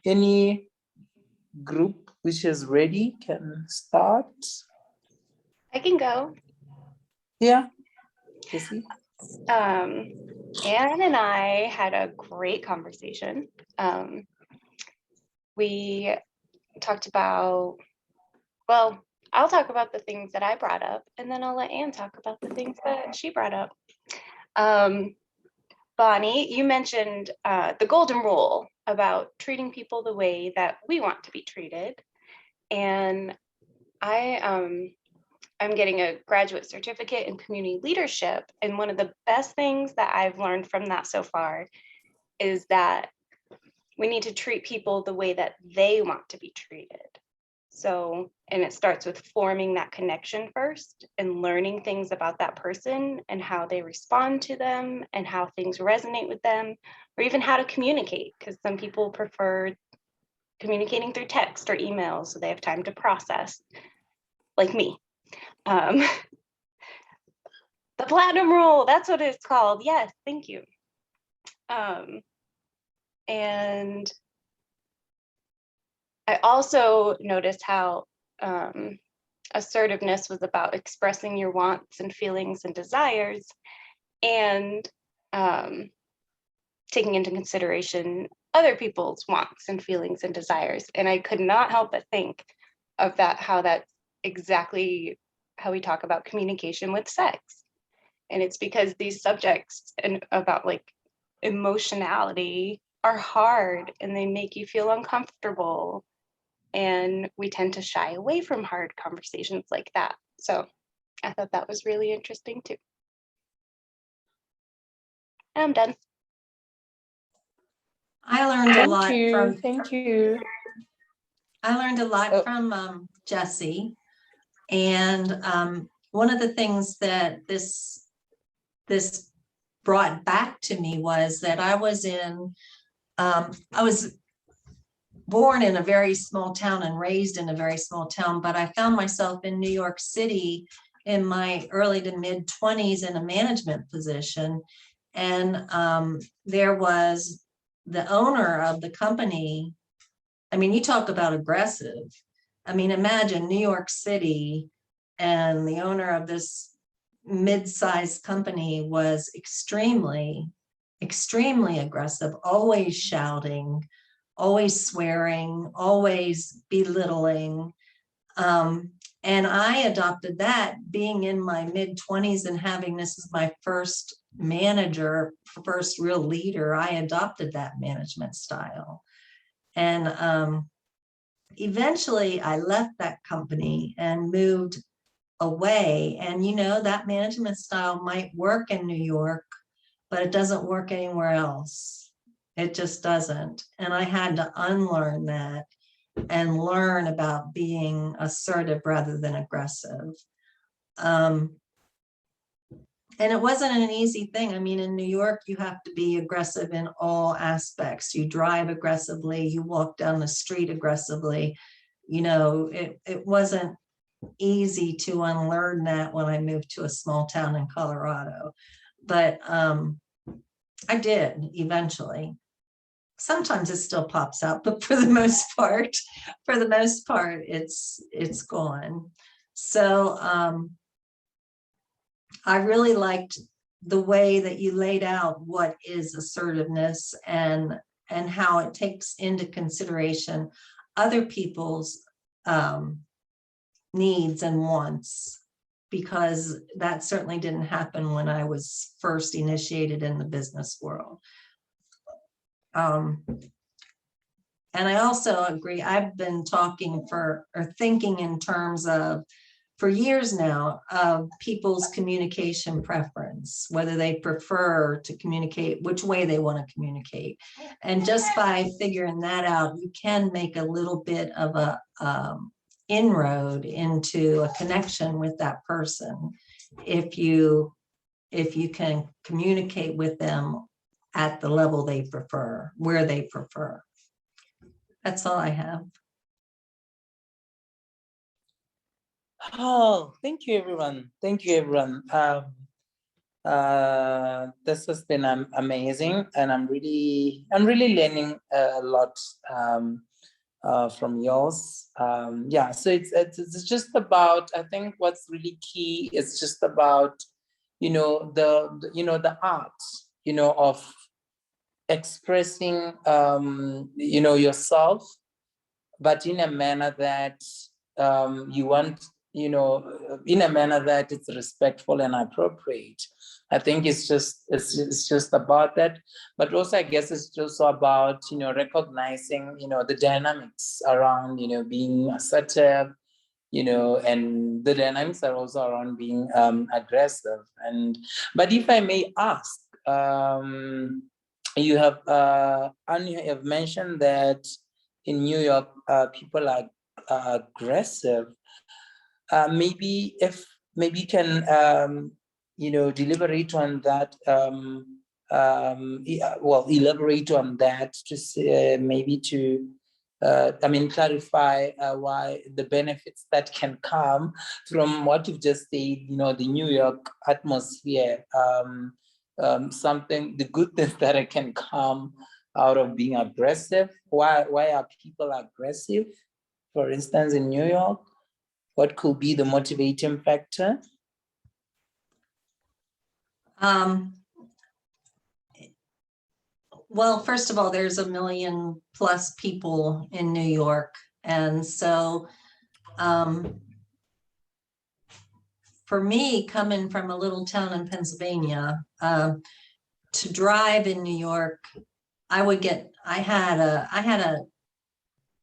B: any group which is ready can start.
D: I can go.
B: Yeah. Casey?
D: Anne and I had a great conversation. We talked about, well, I'll talk about the things that I brought up, and then I'll let Anne talk about the things that she brought up. Bonnie, you mentioned the golden rule about treating people the way that we want to be treated. And I'm getting a graduate certificate in community leadership. And one of the best things that I've learned from that so far is that we need to treat people the way that they want to be treated. So, and it starts with forming that connection first and learning things about that person and how they respond to them and how things resonate with them, or even how to communicate, because some people prefer communicating through text or email so they have time to process, like me. The platinum rule, that's what it's called. Yes, thank you. And I also noticed how assertiveness was about expressing your wants and feelings and desires, and taking into consideration other people's wants and feelings and desires. And I could not help but think of that, how that's exactly how we talk about communication with sex. And it's because these subjects and about like emotionality are hard and they make you feel uncomfortable. And we tend to shy away from hard conversations like that. So I thought that was really interesting too. I'm done.
C: I learned a lot from.
B: Thank you.
C: I learned a lot from Jessie, and one of the things that this brought back to me was that I was born in a very small town and raised in a very small town, but I found myself in New York City in my early to mid 20s in a management position. And there was the owner of the company. I mean, you talk about aggressive. I mean, imagine New York City, and the owner of this mid-sized company was extremely, extremely aggressive, always shouting, always swearing, always belittling. And I adopted that, being in my mid-20s and having this as my first manager, first real leader. I adopted that management style. And eventually I left that company and moved away. And that management style might work in New York, but it doesn't work anywhere else. It just doesn't. And I had to unlearn that and learn about being assertive rather than aggressive. And it wasn't an easy thing. I mean, in New York, you have to be aggressive in all aspects. You drive aggressively, you walk down the street aggressively. It wasn't easy to unlearn that when I moved to a small town in Colorado. But I did eventually. Sometimes it still pops out, but for the most part, it's gone. So I really liked the way that you laid out what is assertiveness and how it takes into consideration other people's needs and wants, because that certainly didn't happen when I was first initiated in the business world. And I also agree, I've been thinking in terms of for years now of people's communication preference, whether they prefer to communicate, which way they want to communicate. And just by figuring that out, you can make a little bit of a inroad into a connection with that person if you can communicate with them at the level they prefer, where they prefer. That's all I have.
B: Oh, thank you, everyone. Thank you, everyone. This has been amazing, and I'm really learning a lot from yours. Yeah, so it's just about, I think what's really key is just about, the art, of expressing, yourself, but in a manner that you want, in a manner that it's respectful and appropriate. I think it's just about that, but also I guess it's also about, recognizing, the dynamics around, being assertive, and the dynamics are also around being aggressive. But if I may ask, you have mentioned that in New York, people are aggressive. Maybe you can deliberate on that. Elaborate on that to say, maybe to clarify why the benefits that can come from what you've just said. The New York atmosphere. The good things that can come out of being aggressive. Why are people aggressive? For instance, in New York, what could be the motivating factor?
C: Well, first of all, there's 1 million+ people in New York. And so for me, coming from a little town in Pennsylvania, to drive in New York,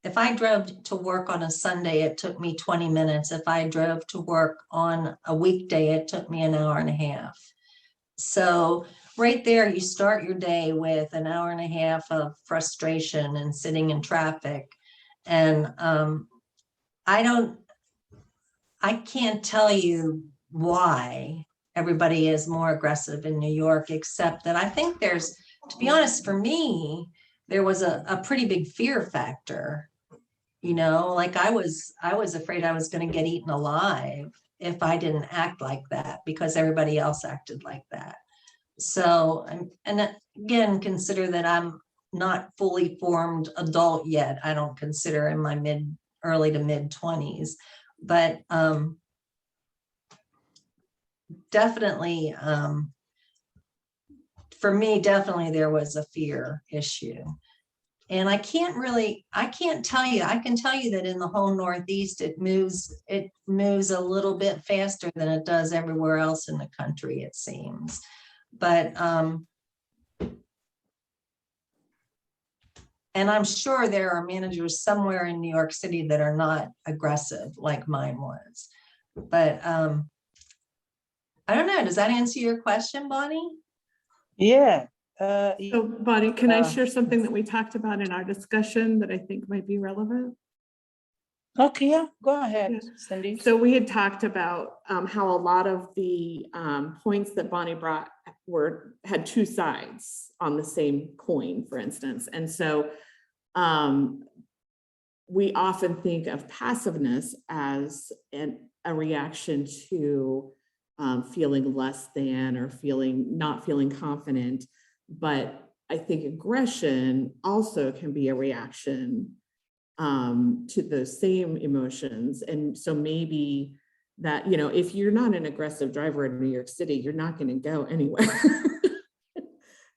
C: if I drove to work on a Sunday, it took me 20 minutes. If I drove to work on a weekday, it took me an hour and a half. So right there, you start your day with an hour and a half of frustration and sitting in traffic. And I can't tell you why everybody is more aggressive in New York, except that I think there's, to be honest, for me, there was a pretty big fear factor. Like I was afraid I was going to get eaten alive if I didn't act like that because everybody else acted like that. So, and again, consider that I'm not fully formed adult yet. I don't consider in my early to mid 20s, but definitely, for me, definitely there was a fear issue. And I can't tell you, I can tell you that in the whole Northeast, it moves a little bit faster than it does everywhere else in the country, it seems. But, and I'm sure there are managers somewhere in New York City that are not aggressive like mine was. But I don't know, does that answer your question, Bonnie?
B: Yeah.
A: So Bonnie, can I share something that we talked about in our discussion that I think might be relevant?
B: Okay, yeah, go ahead, Cindy.
A: So we had talked about how a lot of the points that Bonnie brought had two sides on the same coin, for instance. And so we often think of passiveness as a reaction to feeling less than or not feeling confident. But I think aggression also can be a reaction to those same emotions. And so maybe that, if you're not an aggressive driver in New York City, you're not going to go anywhere.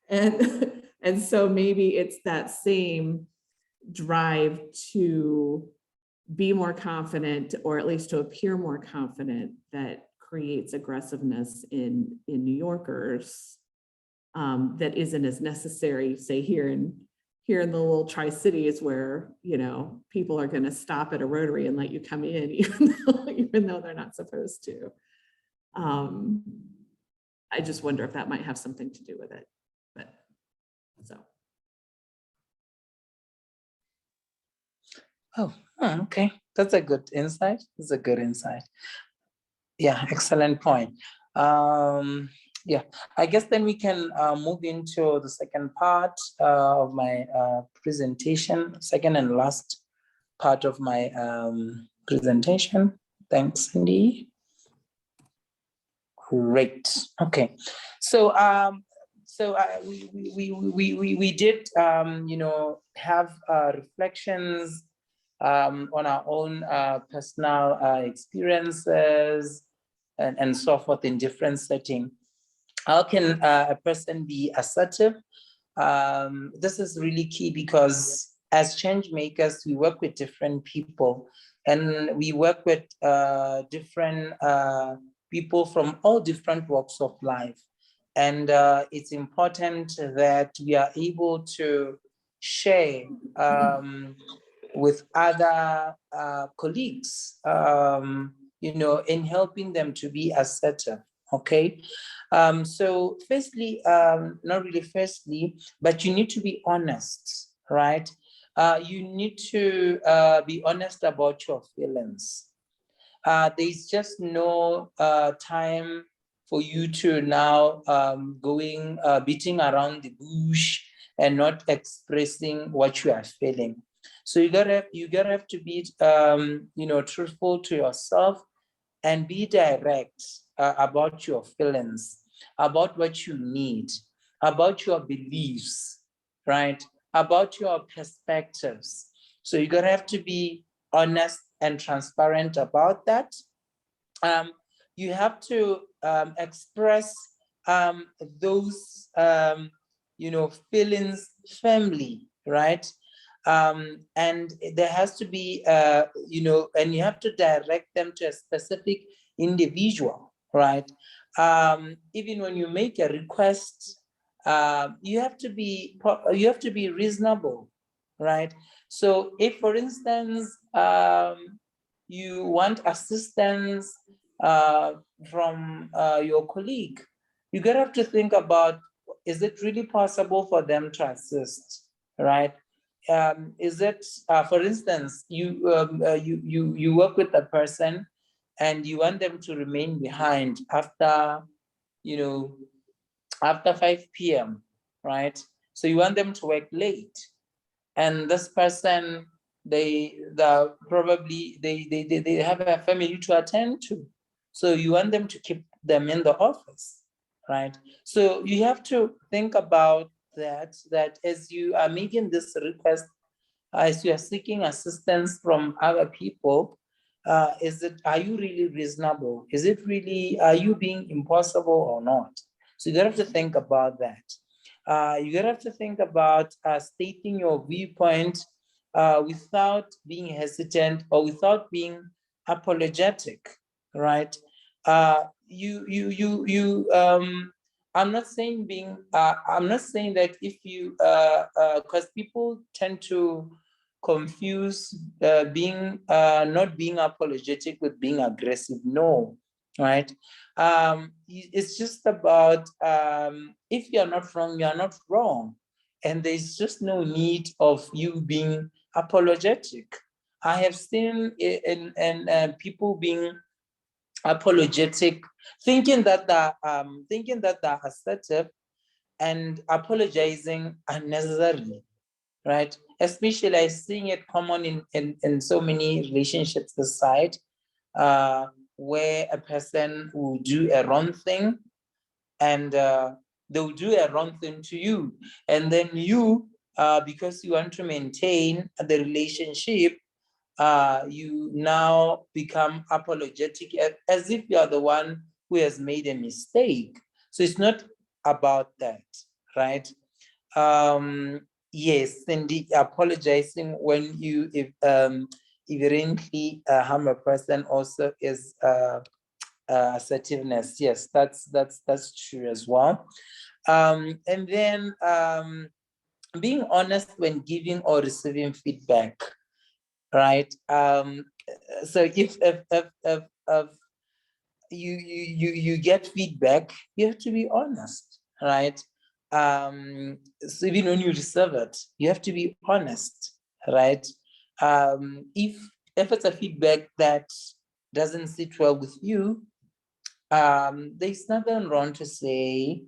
A: and so maybe it's that same drive to be more confident, or at least to appear more confident, that creates aggressiveness in New Yorkers that isn't as necessary, say, here here in the little Tri-Cities where, you know, people are going to stop at a rotary and let you come in, even though they're not supposed to. I just wonder if that might have something to do with it. But so.
B: Oh, okay. That's a good insight. That's a good insight. Yeah, excellent point. Yeah, I guess then we can move into the second part of my presentation, second and last part of my presentation. Thanks, Cindy. Great. Okay. So we did you know, have reflections on our own personal experiences and so forth in different settings. How can a person be assertive? This is really key because as change makers, we work with different people and we work with different people from all different walks of life. And it's important that we are able to share with other colleagues, you know, in helping them to be assertive, okay? So firstly, not really firstly, but you need to be honest, right? You need to be honest about your feelings. There's just no time for you to now beating around the bush and not expressing what you are feeling. So you gotta have to be you know, truthful to yourself and be direct about your feelings, about what you need, about your beliefs, right? About your perspectives. So you're gonna have to be honest and transparent about that. You have to express those you know, feelings firmly, right? And there has to be you know, and you have to direct them to a specific individual, right? Even when you make a request, you have to be reasonable, right? So if, for instance, you want assistance from your colleague, you're gonna have to think about, is it really possible for them to assist, right? Is it, for instance, you work with a person and you want them to remain behind after, you know, after 5 p.m., right? So you want them to work late, and this person, they probably have a family to attend to, so you want them to keep them in the office, right? So you have to think about that as you are making this request, as you are seeking assistance from other people, are you really reasonable? Is it really, are you being impossible or not? So you have to think about that. You're gonna have to think about stating your viewpoint without being hesitant or without being apologetic, right? I'm not saying that if you, because people tend to confuse being not being apologetic with being aggressive. No, right? It's just about if you're not wrong, you're not wrong. And there's just no need of you being apologetic. I have seen in people being apologetic, thinking that they're assertive and apologizing unnecessarily, right? Especially I'm seeing it common in so many relationships this side, where a person will do a wrong thing and they'll do a wrong thing to you. And then you, because you want to maintain the relationship, you now become apologetic as if you're the one who has made a mistake. So it's not about that, right? Yes, indeed, apologizing when you evidently harm a person also is assertiveness. Yes, that's true as well. And then being honest when giving or receiving feedback, right? So if you get feedback, you have to be honest, right? So even when you receive it, you have to be honest, right? If it's a feedback that doesn't sit well with you, there's nothing wrong to say,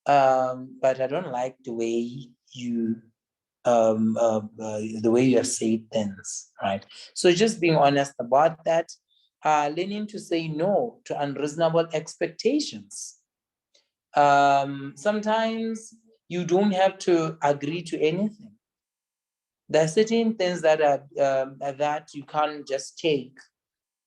B: but I don't like the way you have said things, right? So just being honest about that, learning to say no to unreasonable expectations. Sometimes you don't have to agree to anything. There are certain things that are that you can't just take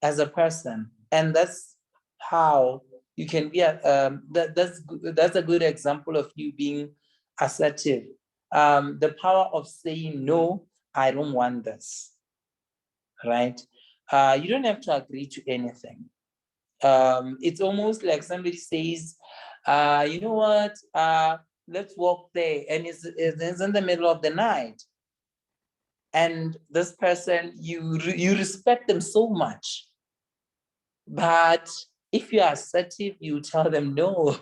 B: as a person, and that's how you can be. That's a good example of you being assertive. The power of saying no, I don't want this, right? You don't have to agree to anything. It's almost like somebody says, you know what, let's walk there, and it's in the middle of the night. And this person, you respect them so much. But if you are assertive, you tell them, no,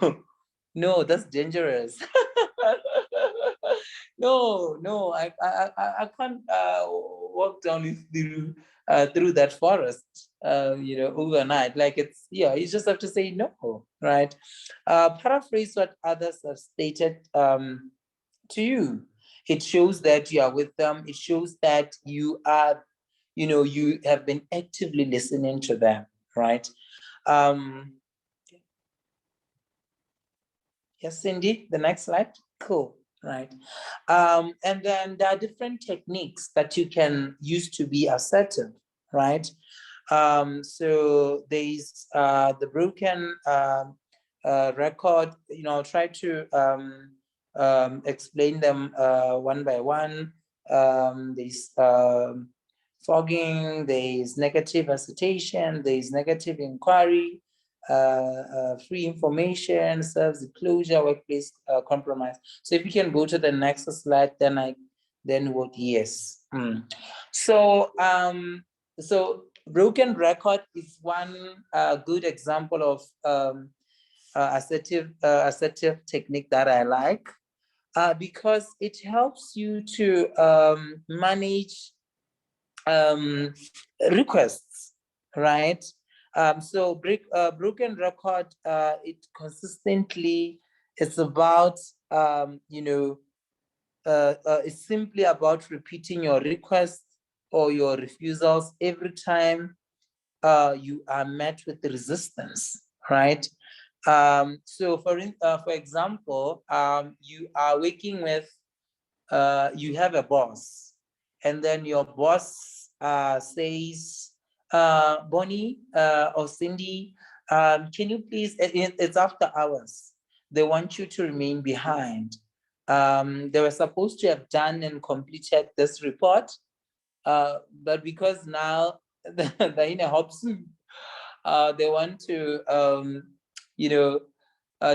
B: no, that's dangerous. No, I can't walk down through that forest, overnight. Like you just have to say no, right? Paraphrase what others have stated to you. It shows that you are with them. It shows that you are, you have been actively listening to them, right? Yes, Cindy, the next slide. Cool, right? And then there are different techniques that you can use to be assertive, right? So there's the broken record, I'll try to explain them one by one. There's fogging, there's negative assertion, there's negative inquiry, free information, self-disclosure, workplace compromise. So if you can go to the next slide, then vote yes. So broken record is one good example of assertive technique that I like, because it helps you to manage requests, right? So broken record, it consistently, it's about, it's simply about repeating your requests or your refusals every time you are met with resistance, right? So for example, you are working with, you have a boss, and then your boss says, Bonnie or Cindy, can you please, it's after hours, they want you to remain behind. They were supposed to have done and completed this report, but because now they're in a hop soup, they want to,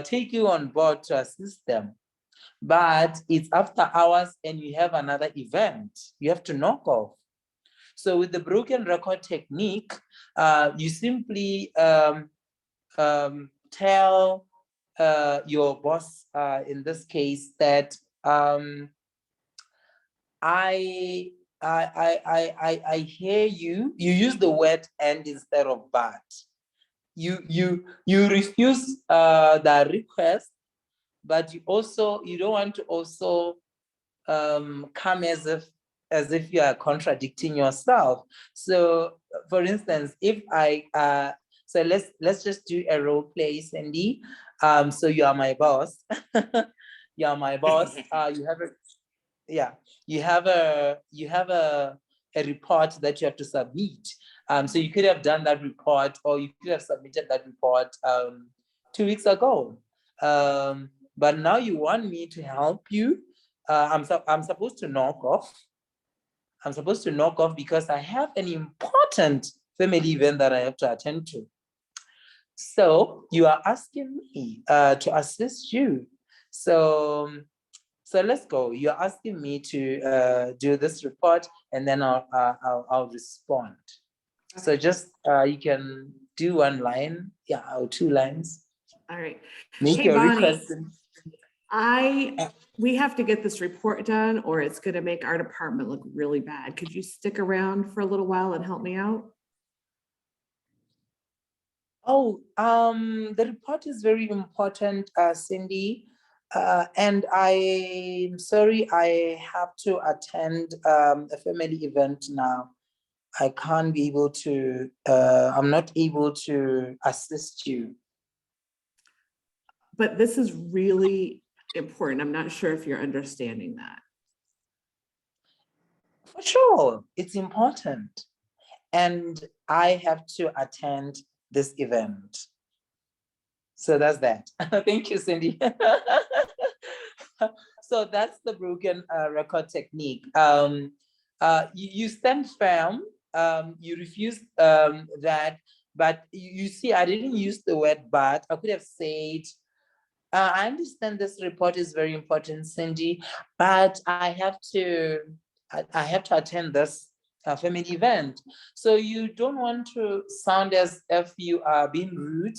B: take you on board to assist them. But it's after hours and you have another event, you have to knock off. So with the broken record technique, you simply tell your boss, in this case, that I hear you. You use the word "and" instead of "but." You refuse the request, but you don't want to also come as if you are contradicting yourself. So, for instance, if so let's just do a role play, Cindy. So you are my boss. You are my boss. You have a report that you have to submit. So you could have done that report, or you could have submitted that report 2 weeks ago. But now you want me to help you. I'm supposed to knock off. I'm supposed to knock off because I have an important family event that I have to attend to. So you are asking me to assist you. So So let's go. You're asking me to do this report, and then I'll respond. So just you can do 1 line, or 2 lines.
A: All right.
B: Make
A: Hey,
B: your
A: Bonnie,
B: request.
A: we have to get this report done, or it's going to make our department look really bad. Could you stick around for a little while and help me out?
B: Oh, the report is very important, Cindy. And I'm sorry, I have to attend a family event now. I can't be able to, I'm not able to assist you.
A: But this is really important. I'm not sure if you're understanding that.
B: For sure, it's important. And I have to attend this event. So that's that. Thank you, Cindy. So that's the broken record technique. You stand firm, you refuse that, but you see, I didn't use the word but. I could have said, I understand this report is very important, Cindy, but I have to attend this family event. So you don't want to sound as if you are being rude.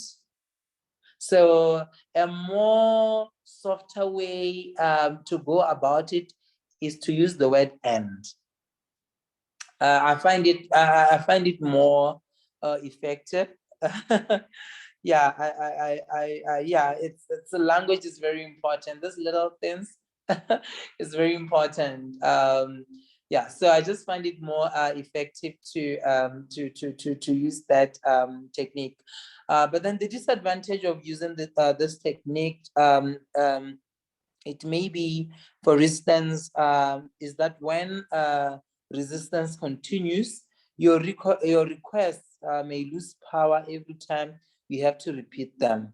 B: So a more softer way to go about it is to use the word and. I find it more effective. Yeah, it's the language is very important. These little things is very important. Yeah, so I just find it more effective to use that technique. But then the disadvantage of using this technique, it may be, for instance, is that when resistance continues, your requests may lose power every time you have to repeat them.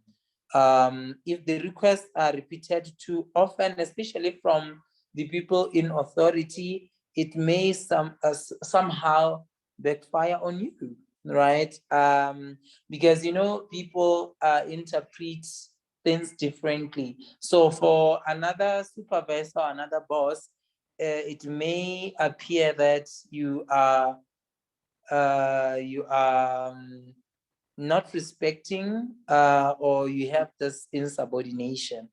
B: If the requests are repeated too often, especially from the people in authority, it may somehow backfire on you, right? Because people interpret things differently. So for another supervisor or another boss, it may appear that you are not respecting or you have this insubordination.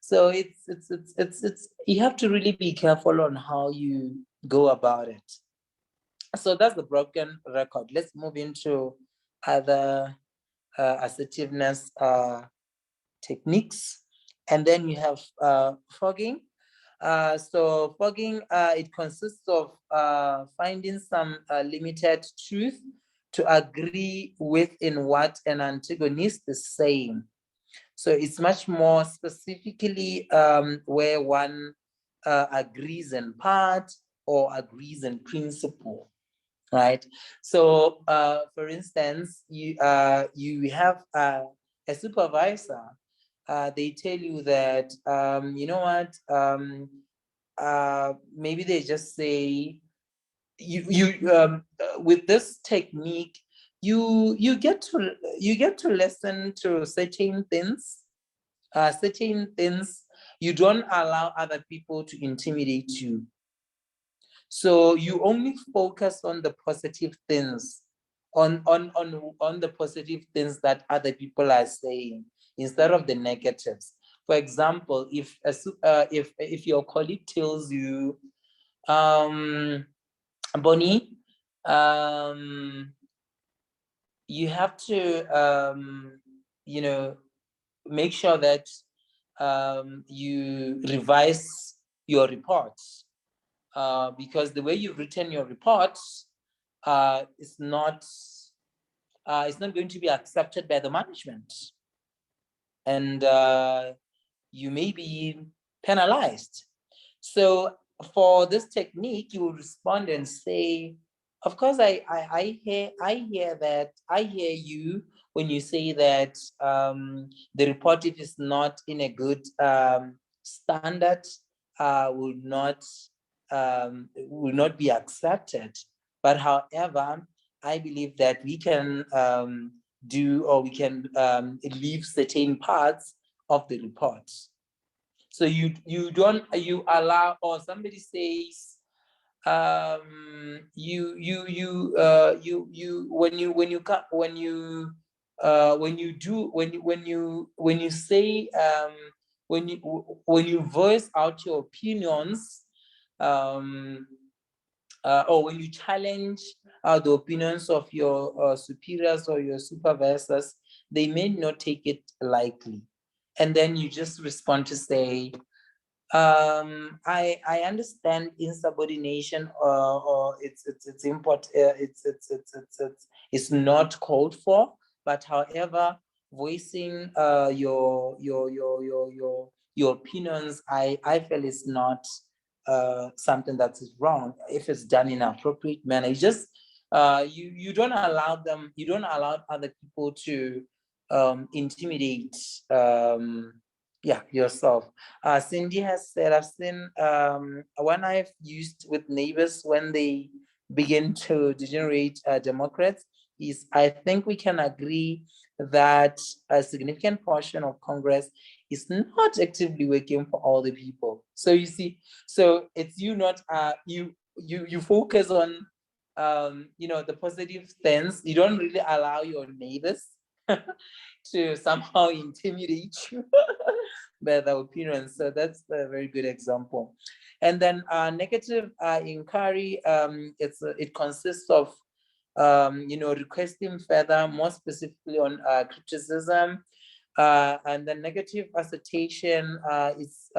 B: So it's you have to really be careful on how you go about it. So that's the broken record. Let's move into other assertiveness techniques. And then you have fogging. So fogging, it consists of finding some limited truth to agree with in what an antagonist is saying. So it's much more specifically where one agrees in part or agrees in principle, right? So for instance, you have a supervisor. They tell you that, you know what, maybe they just say, with this technique, you get to listen to certain things. You don't allow other people to intimidate you. So you only focus on the positive things, on the positive things that other people are saying, instead of the negatives. For example, if your colleague tells you, Bonnie, you have to make sure that you revise your reports, because the way you've written your reports is not going to be accepted by the management, and you may be penalized. So for this technique, you will respond and say, of course, I hear that. I hear you when you say that the report, if it's not in a good standard, will not be accepted. But however, I believe that we can we can leave certain parts of the report. So you don't, you allow, or somebody says, when you voice out your opinions, or when you challenge the opinions of your superiors or your supervisors, they may not take it lightly. And then you just respond to say, I understand insubordination, or it's not called for, but however, voicing your opinions, I feel is not something that is wrong if it's done in an appropriate manner. You just you don't allow them, you don't allow other people to intimidate yourself. Cindy has said, I've seen when I've used with neighbors when they begin to degenerate Democrats, is I think we can agree that a significant portion of Congress is not actively working for all the people. So you see, so it's you not you focus on the positive things. You don't really allow your neighbors to somehow intimidate you by their opinions. So that's a very good example. And then negative inquiry, it consists of requesting further, more specifically on criticism. And the negative assertion is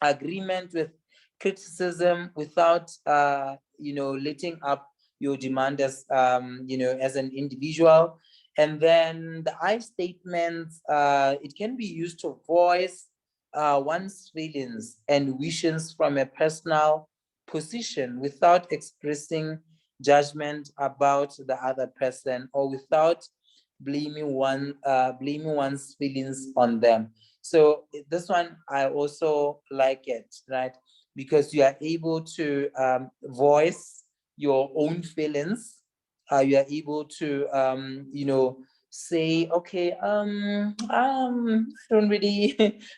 B: agreement with criticism without letting up your demand as as an individual. And then the I statements, it can be used to voice one's feelings and wishes from a personal position without expressing judgment about the other person, or without blaming one's feelings on them. So this one, I also like it, right? Because you are able to voice your own feelings. You are able to say, okay, I don't really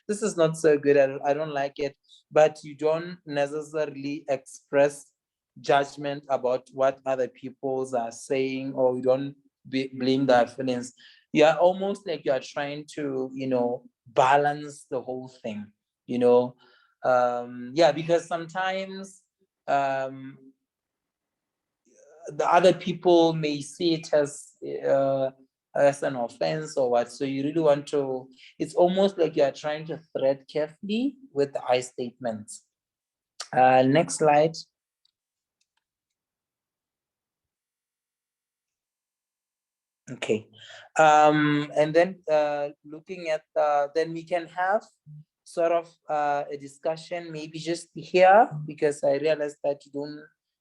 B: this is not so good, I don't like it, but you don't necessarily express judgment about what other peoples are saying, or you don't blame their feelings. You are almost like you are trying to balance the whole thing, because sometimes the other people may see it as an offense or what. So you really want to, it's almost like you are trying to thread carefully with the I statements. Next slide. Okay. And then looking at, then we can have sort of a discussion, maybe just here, because I realized that you don't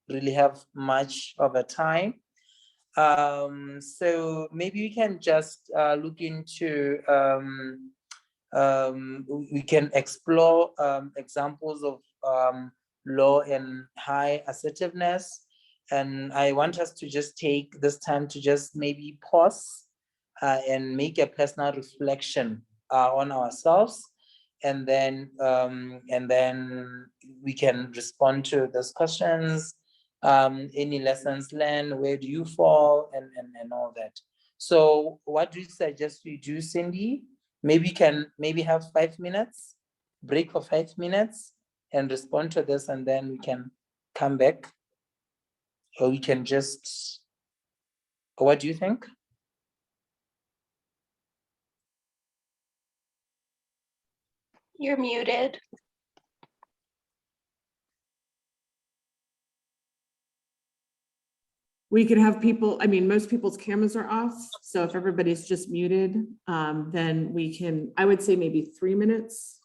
B: really have much of a time. So maybe we can just look into, we can explore examples of low and high assertiveness. And I want us to just take this time to just maybe pause and make a personal reflection on ourselves. And then we can respond to those questions. Any lessons learned, where do you fall, and all that. So what do you suggest we do, Cindy? Maybe can have 5 minutes, break for 5 minutes and respond to this, and then we can come back. Or we can just, what do you think?
D: You're muted.
A: We could have people, I mean, most people's cameras are off. So if everybody's just muted, then we can, I would say maybe 3 minutes.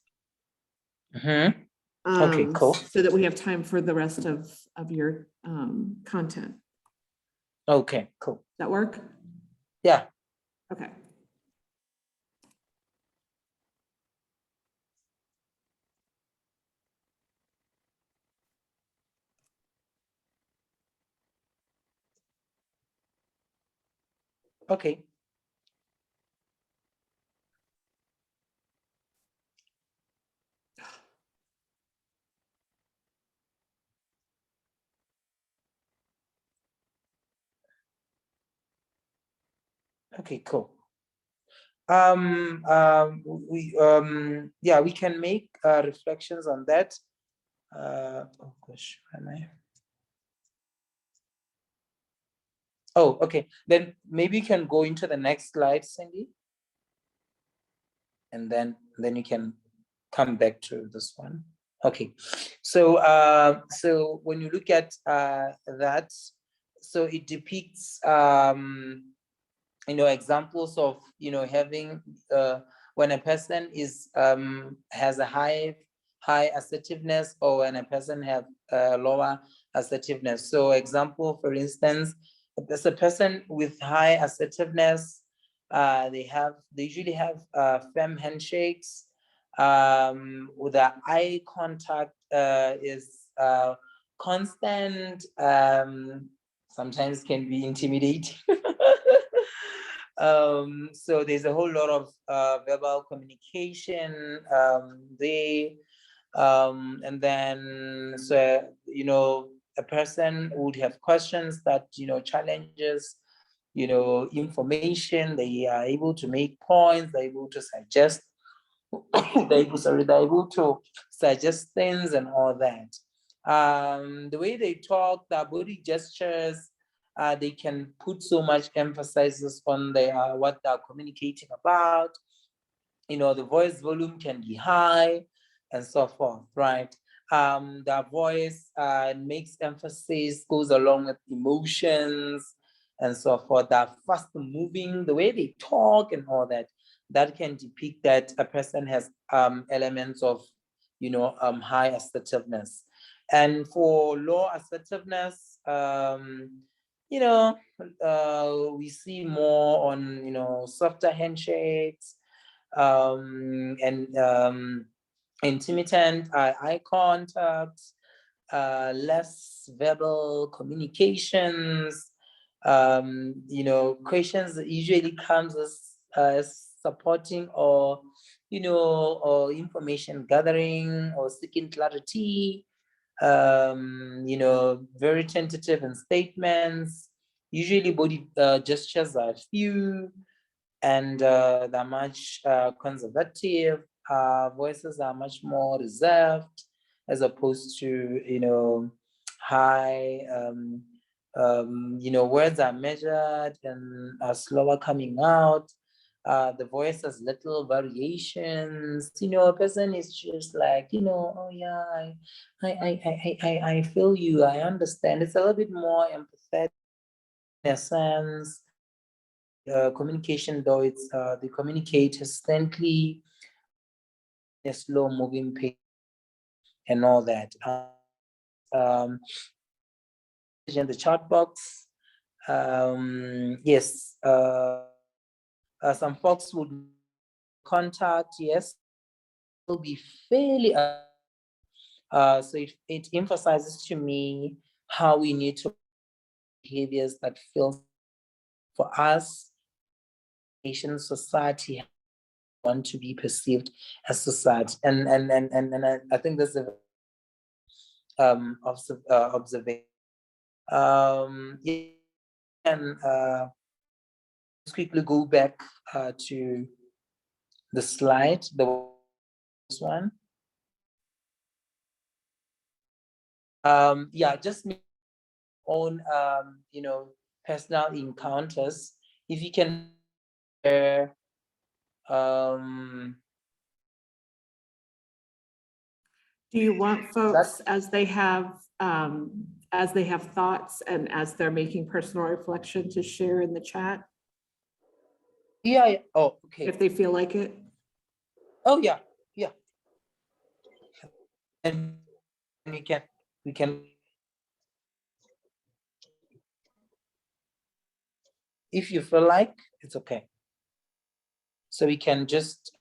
B: Okay, cool.
A: So that we have time for the rest of your content.
B: Okay, cool.
A: Does that work?
B: Yeah.
A: Okay.
B: Okay. Okay, cool. We can make reflections on that. Oh gosh, am I? Oh, okay. Then maybe you can go into the next slide, Cindy. And then you can come back to this one. Okay. So so when you look at that, so it depicts examples of having when a person is has a high assertiveness, or when a person have lower assertiveness. So example, for instance, there's a person with high assertiveness, they usually have firm handshakes, with the eye contact is constant, sometimes can be intimidating. So there's a whole lot of verbal communication and then a person would have questions that challenges information. They are able to make points, they're able to suggest they're able to suggest things and all that. The way they talk, their body gestures, they can put so much emphasis on what they're communicating about. The voice volume can be high and so forth, right? Their voice makes emphasis, goes along with emotions and so forth. They're fast moving, the way they talk and all that, that can depict that a person has elements of, high assertiveness. And for low assertiveness, we see more on, softer handshakes, and intermittent eye contact, less verbal communications, questions that usually comes as supporting or or information gathering or seeking clarity, very tentative in statements. Usually body gestures are few, and they're much conservative. Voices are much more reserved, as opposed to high. Words are measured and are slower coming out. The voice has little variations. A person is just like, oh yeah, I feel you, I understand. It's a little bit more empathetic in a sense. Communication, though, it's they communicate instantly, a slow moving pace and all that. In the chat box, yes, some folks would contact, yes, will be fairly so it emphasizes to me how we need to behaviors that feel for us, nation, society, want to be perceived as society, and I think that's a observation. And let's quickly go back to the slide, the one. Just own personal encounters. If you can
A: do you want folks as they have thoughts and as they're making personal reflection to share in the chat?
B: Yeah. Oh, okay.
A: If they feel like it.
B: Oh, yeah. And we can. If you feel like it's okay. So we can just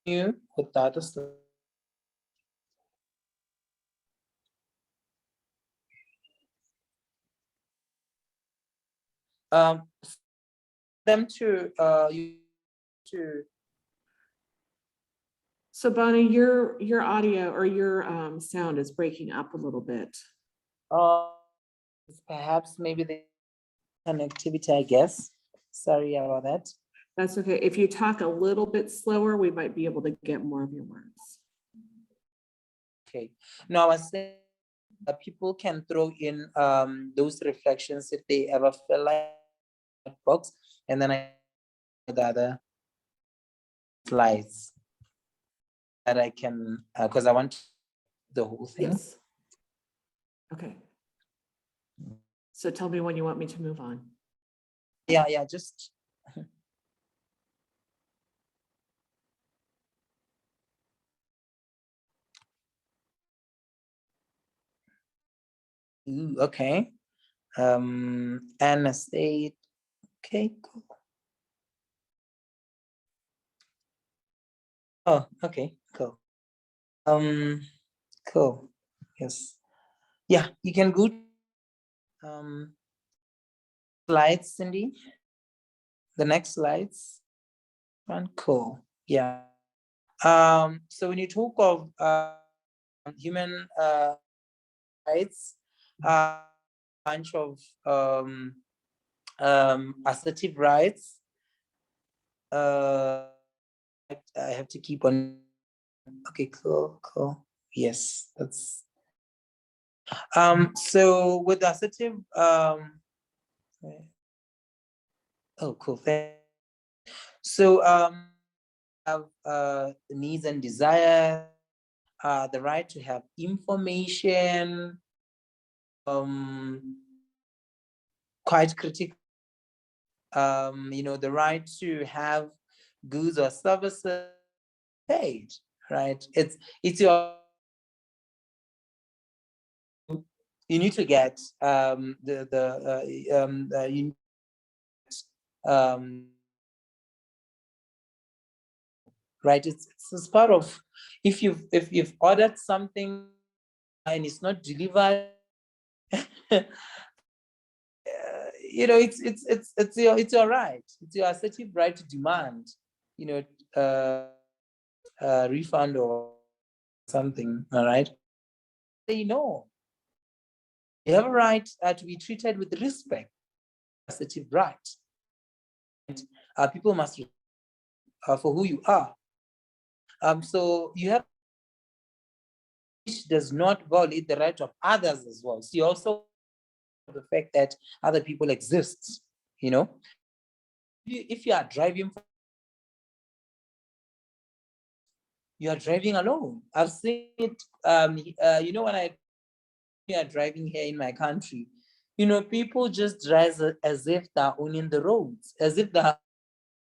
B: continue with the other stuff. Them to
A: So Bonnie, your audio or your sound is breaking up a little bit.
B: Perhaps maybe the connectivity, I guess. Sorry about that.
A: That's okay. If you talk a little bit slower, we might be able to get more of your words.
B: Okay. No, I was saying people can throw in those reflections if they ever feel like box, and then I the other slides that I can because I want the whole thing.
A: Yes. Okay. So tell me when you want me to move on.
B: Yeah, just ooh, okay. Anna state. Okay, cool. Oh, okay, cool. Cool. Yes. Yeah, you can go slides, Cindy. The next slides. One, cool. Yeah. So when you talk of human rights, bunch of assertive rights. I have to keep on. Okay, cool. Yes, that's. So with assertive, oh, cool. So have needs and desires, the right to have information, quite critical, the right to have goods or services paid, right? It's your, you need to get right? It's part of, if you've ordered something and it's not delivered, it's your right. It's your assertive right to demand, refund or something. All right. Say no. You have a right to be treated with respect. Assertive right. And, people must for who you are. So you have, which does not violate the right of others as well. So you also the fact that other people exist, if you are driving, you are driving alone. I've seen it, when you are driving here in my country, people just drive as if they're owning the roads, as if they're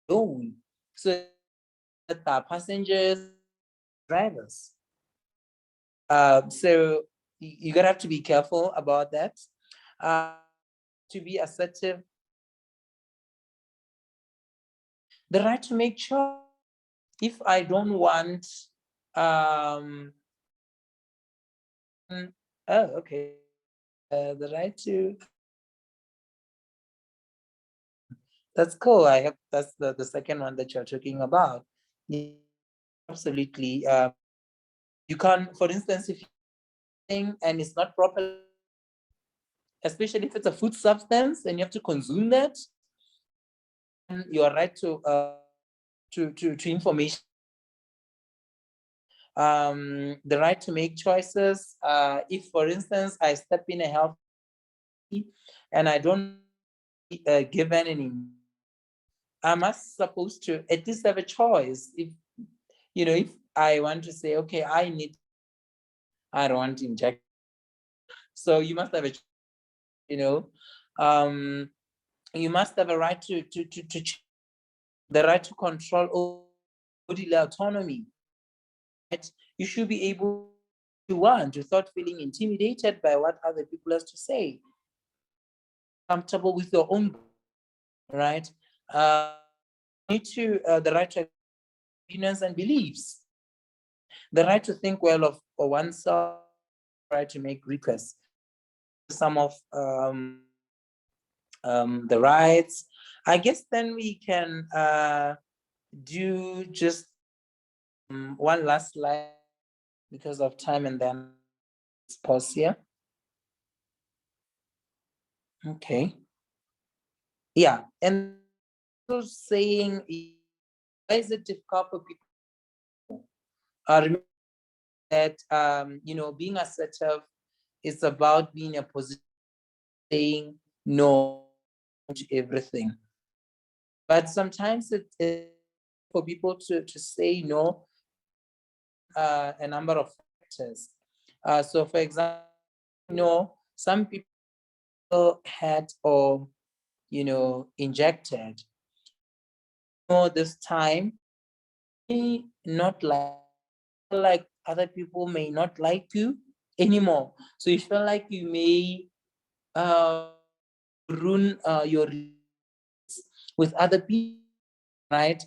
B: alone. So that are passengers, drivers. So you're gonna have to be careful about that. To be assertive, the right to make choice. If I don't want, okay, the right to. That's cool. I have, that's the second one that you're talking about. Absolutely. You can't, for instance, if you're and it's not proper, especially if it's a food substance and you have to consume that, and your right to information, the right to make choices. If, for instance, I step in a health and I don't given any, am I supposed to at least have a choice? If I want to say, okay, I don't want to inject. So you must have a, you must have a right to the right to control bodily autonomy. Right? You should be able to want without feeling intimidated by what other people have to say. Comfortable with your own, right? Need to the right to opinions and beliefs, the right to think well of oneself, right to make requests. Some of the rights. I guess then we can do just one last slide because of time, and then pause here. Okay. Yeah, and also saying, why is it difficult for people? Remember that being assertive is about being a position, saying no to everything. But sometimes it's for people to say no, a number of factors. So for example, some people had or injected this time may not like other people may not like you anymore. So you feel like you may ruin your with other people, right?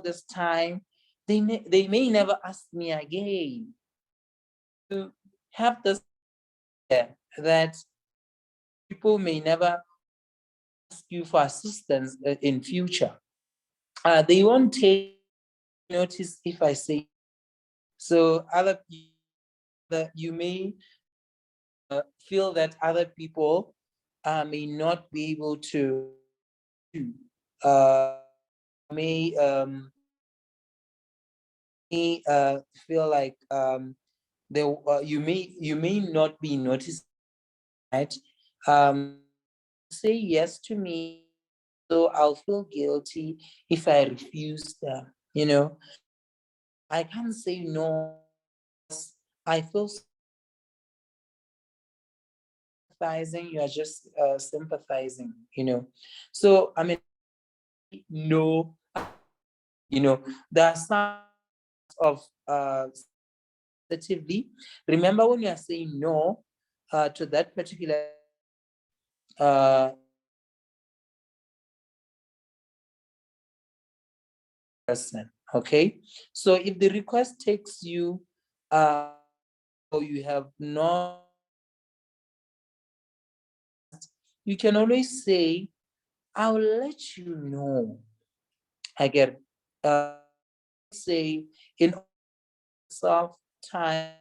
B: This time they may never ask me again. To have this that people may never ask you for assistance in future. They won't take notice if I say so. Other people that you may feel that other people may not be able to may feel like you may not be noticed, right? Say yes to me, so I'll feel guilty if I refuse them. I can't say no. I feel sympathizing. You are just sympathizing. So I mean, no. There are some of assertively. Remember when you are saying no to that particular person, okay? So if the request takes you or you have not, you can always say, I will let you know. I get say in self time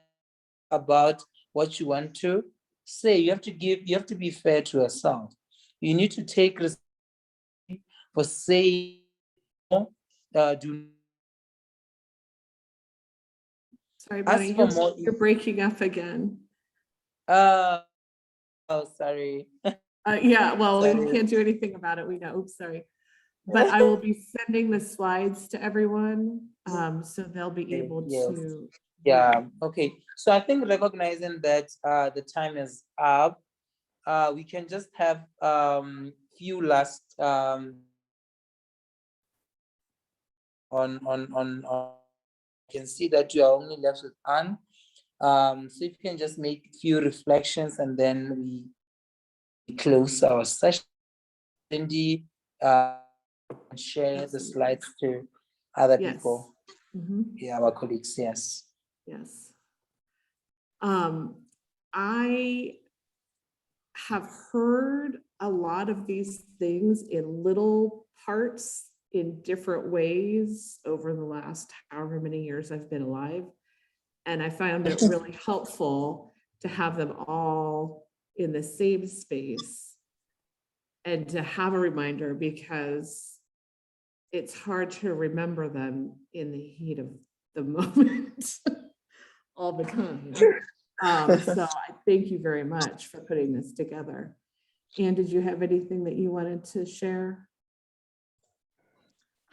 B: about what you want to say. You have to be fair to yourself. You need to take responsibility for saying do.
A: Sorry, Bonnie, you're breaking up again.
B: Oh, sorry.
A: Yeah, well,
B: Sorry.
A: we can't do anything about it. We know. Oops, sorry. But I will be sending the slides to everyone, so they'll be able to.
B: Yeah. Okay. So I think recognizing that the time is up, we can just have few last on. You can see that you are only left with Anne. So if you can just make a few reflections and then we close our session. Cindy, share the slides to other people. Yeah, our colleagues. Yes.
A: Yes. I have heard a lot of these things in little parts in different ways over the last however many years I've been alive. And I found it really helpful to have them all in the same space and to have a reminder, because it's hard to remember them in the heat of the moment all the time. So I thank you very much for putting this together. And did you have anything that you wanted to share?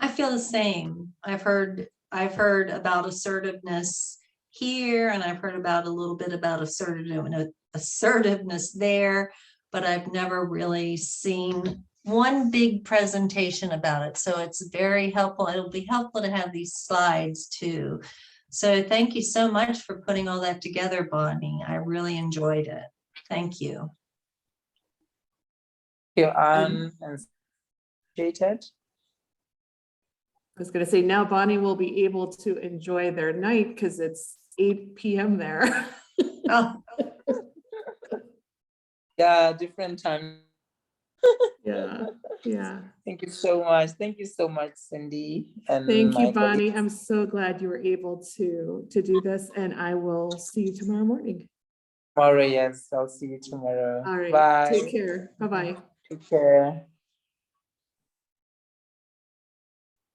C: I feel the same. I've heard about assertiveness here, and I've heard about a little bit about assertiveness there, but I've never really seen one big presentation about it. So it's very helpful. It'll be helpful to have these slides too. So thank you so much for putting all that together, Bonnie. I really enjoyed it. Thank you.
B: Thank you, Anne, and appreciated.
A: I was going to say, now Bonnie will be able to enjoy their night because it's 8 p.m. there.
C: Oh.
B: Yeah, different time.
A: Yeah.
B: Thank you so much. Thank you so much, Cindy. And
A: thank you, Bonnie. I'm so glad you were able to do this, and I will see you tomorrow morning.
B: Tomorrow, yes. I'll see you tomorrow.
A: All right.
B: Bye.
A: Take care. Bye-bye.
B: Take care.